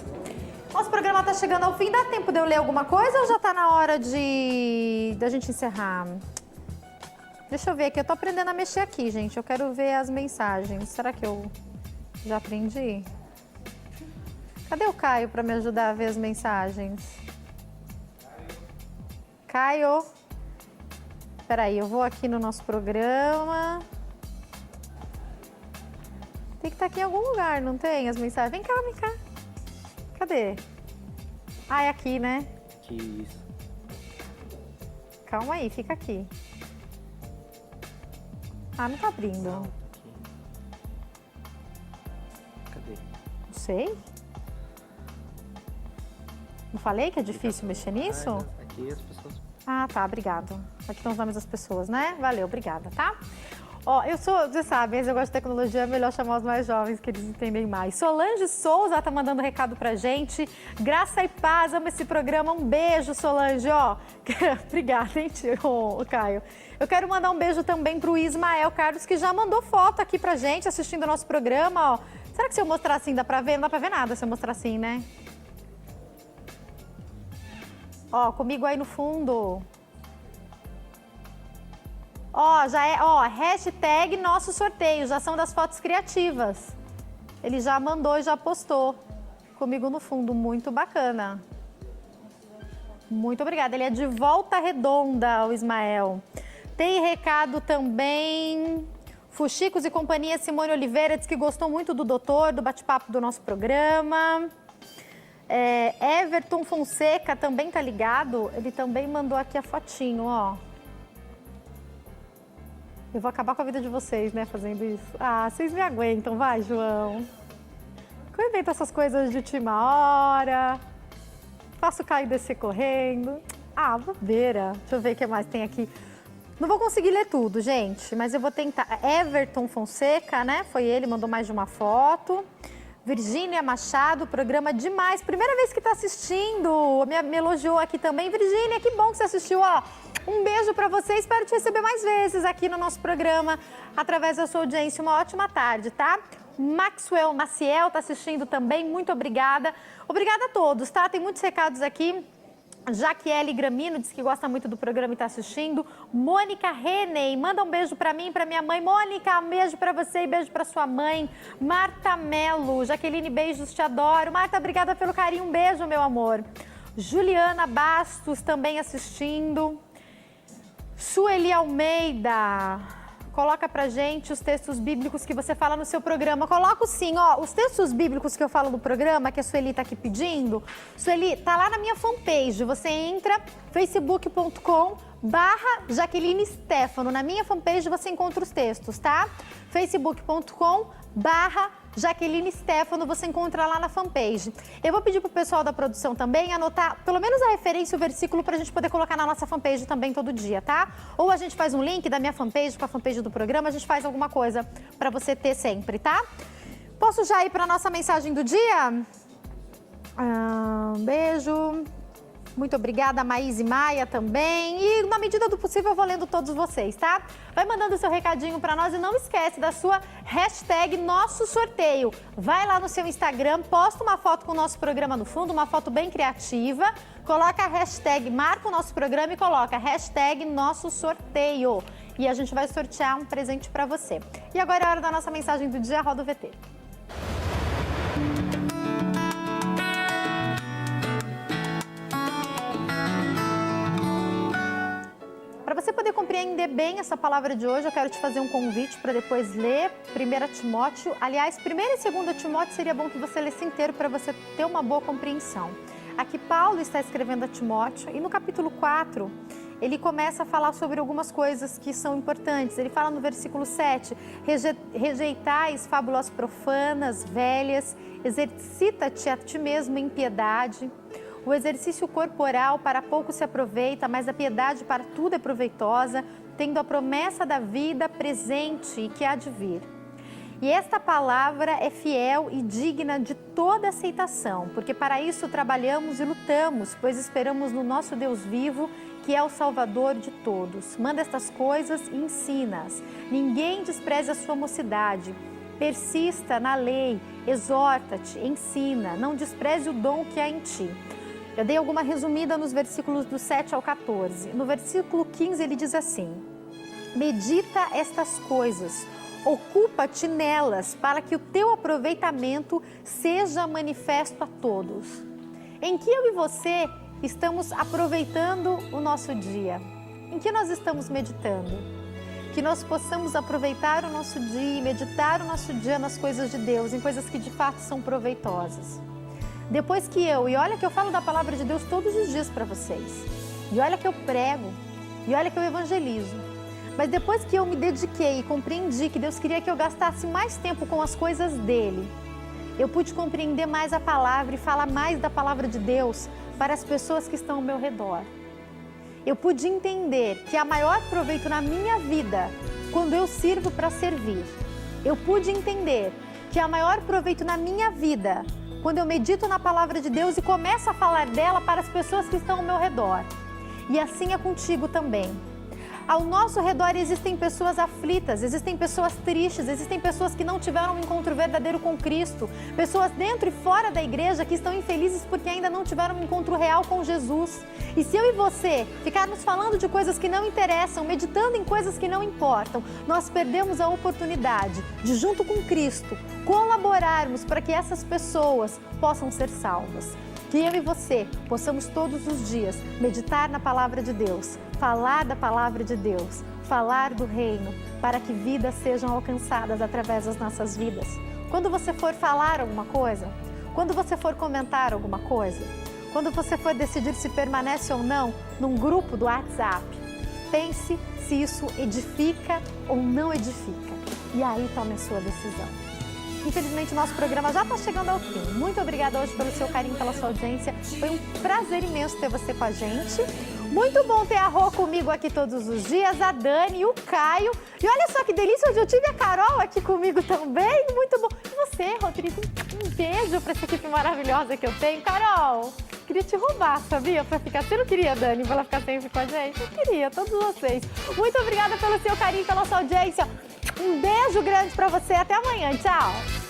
Nosso programa tá chegando ao fim. Dá tempo de eu ler alguma coisa ou já tá na hora da gente encerrar? Deixa eu ver aqui. Eu tô aprendendo a mexer aqui, gente. Eu quero ver as mensagens. Será que eu já aprendi? Cadê o Caio para me ajudar a ver as mensagens? Caio. Peraí, eu vou aqui no nosso programa. Tem que estar aqui em algum lugar, não tem as mensagens? Vem cá, vem cá. Cadê? Ah, é aqui, né? Que isso. Calma aí, fica aqui. Ah, não tá abrindo. Não, cadê? Não sei. Não falei que é difícil mexer nisso? Aqui as pessoas... Ah, tá, obrigado. Aqui estão os nomes das pessoas, né? Valeu, obrigada, tá? Ó, você sabe, eu gosto de tecnologia, é melhor chamar os mais jovens, que eles entendem mais. Solange Souza tá mandando um recado pra gente. Graça e paz, amo esse programa. Um beijo, Solange, ó. Obrigada, hein, Caio. Eu quero mandar um beijo também pro Ismael Carlos, que já mandou foto aqui pra gente, assistindo o nosso programa, ó. Será que se eu mostrar assim dá pra ver? Não dá pra ver nada se eu mostrar assim, né? Ó, comigo aí no fundo. Ó, já é, ó, hashtag nosso sorteio, já são das fotos criativas. Ele já mandou e já postou. Comigo no fundo, muito bacana. Muito obrigada, ele é de Volta Redonda, o Ismael. Tem recado também, Fuxicos e Companhia, Simone Oliveira, diz que gostou muito do doutor, do bate-papo do nosso programa. Everton Fonseca também tá ligado, ele também mandou aqui a fotinho, ó. Eu vou acabar com a vida de vocês, né, fazendo isso. Ah, vocês me aguentam, vai, João. Eu invento essas coisas de última hora, faço o Caio descer correndo. Ah, bobeira. Deixa eu ver o que mais tem aqui. Não vou conseguir ler tudo, gente, mas eu vou tentar. Everton Fonseca, né, foi ele, mandou mais de uma foto. Virgínia Machado, programa demais. Primeira vez que está assistindo, me elogiou aqui também. Virgínia, que bom que você assistiu, ó. Um beijo para você, espero te receber mais vezes aqui no nosso programa, através da sua audiência. Uma ótima tarde, tá? Maxwell Maciel tá assistindo também, muito obrigada. Obrigada a todos, tá? Tem muitos recados aqui. Jaquiele Gramino diz que gosta muito do programa e está assistindo. Mônica Reney, manda um beijo para mim e para minha mãe. Mônica, um beijo para você e beijo para sua mãe. Marta Melo, Jaqueline, beijos, te adoro. Marta, obrigada pelo carinho, um beijo, meu amor. Juliana Bastos também assistindo. Sueli Almeida, coloca pra gente os textos bíblicos que você fala no seu programa. Coloco sim, ó, os textos bíblicos que eu falo no programa, que a Sueli tá aqui pedindo. Sueli, tá lá na minha fanpage. Você entra, facebook.com/Jaqueline Stefano. Na minha fanpage você encontra os textos, tá? facebook.com/Jaqueline Stefano, você encontra lá na fanpage. Eu vou pedir pro pessoal da produção também anotar pelo menos a referência, o versículo, pra gente poder colocar na nossa fanpage também todo dia, tá? Ou a gente faz um link da minha fanpage com a fanpage do programa, a gente faz alguma coisa pra você ter sempre, tá? Posso já ir pra nossa mensagem do dia? Beijo. Muito obrigada, Maíse Maia também. E na medida do possível eu vou lendo todos vocês, tá? Vai mandando o seu recadinho pra nós e não esquece da sua hashtag Nosso Sorteio. Vai lá no seu Instagram, posta uma foto com o nosso programa no fundo, uma foto bem criativa. Coloca a hashtag, marca o nosso programa e coloca a hashtag Nosso Sorteio. E a gente vai sortear um presente pra você. E agora é a hora da nossa mensagem do dia, roda o VT. compreender bem essa palavra de hoje, eu quero te fazer um convite para depois ler 1 Timóteo. Aliás, 1 e 2 Timóteo seria bom que você lesse inteiro para você ter uma boa compreensão. Aqui Paulo está escrevendo a Timóteo e no capítulo 4, ele começa a falar sobre algumas coisas que são importantes. Ele fala no versículo 7, rejeitais fábulas profanas, velhas, exercita-te a ti mesmo em piedade. O exercício corporal para pouco se aproveita, mas a piedade para tudo é proveitosa, tendo a promessa da vida presente e que há de vir. E esta palavra é fiel e digna de toda aceitação, porque para isso trabalhamos e lutamos, pois esperamos no nosso Deus vivo, que é o Salvador de todos. Manda estas coisas e ensina-as. Ninguém despreze a sua mocidade. Persista na lei, exorta-te, ensina, não despreze o dom que há em ti. Eu dei alguma resumida nos versículos do 7 ao 14. No versículo 15 ele diz assim: medita estas coisas, ocupa-te nelas, para que o teu aproveitamento seja manifesto a todos. Em que eu e você estamos aproveitando o nosso dia? Em que nós estamos meditando? Que nós possamos aproveitar o nosso dia e meditar o nosso dia nas coisas de Deus, em coisas que de fato são proveitosas. Depois que e olha que eu falo da palavra de Deus todos os dias para vocês, e olha que eu prego, e olha que eu evangelizo, mas depois que eu me dediquei e compreendi que Deus queria que eu gastasse mais tempo com as coisas dele, eu pude compreender mais a palavra e falar mais da palavra de Deus para as pessoas que estão ao meu redor. Eu pude entender que há maior proveito na minha vida quando eu sirvo para servir. Eu pude entender que há maior proveito na minha vida quando eu medito na palavra de Deus e começo a falar dela para as pessoas que estão ao meu redor. E assim é contigo também. Ao nosso redor existem pessoas aflitas, existem pessoas tristes, existem pessoas que não tiveram um encontro verdadeiro com Cristo, pessoas dentro e fora da igreja que estão infelizes porque ainda não tiveram um encontro real com Jesus. E se eu e você ficarmos falando de coisas que não interessam, meditando em coisas que não importam, nós perdemos a oportunidade de, junto com Cristo, colaborarmos para que essas pessoas possam ser salvas. Que eu e você possamos todos os dias meditar na palavra de Deus, falar da palavra de Deus, falar do reino, para que vidas sejam alcançadas através das nossas vidas. Quando você for falar alguma coisa, quando você for comentar alguma coisa, quando você for decidir se permanece ou não num grupo do WhatsApp, pense se isso edifica ou não edifica. E aí tome a sua decisão. Infelizmente, o nosso programa já está chegando ao fim. Muito obrigada hoje pelo seu carinho, pela sua audiência. Foi um prazer imenso ter você com a gente. Muito bom ter a Rô comigo aqui todos os dias, a Dani e o Caio. E olha só que delícia, hoje eu tive a Carol aqui comigo também. Muito bom. E você, Rodrigo, um beijo para essa equipe maravilhosa que eu tenho. Carol, queria te roubar, sabia? Para ficar... Você não queria, Dani, para ela ficar sempre com a gente? Eu queria, todos vocês. Muito obrigada pelo seu carinho, pela sua audiência. Um beijo grande para você. Até amanhã. Tchau.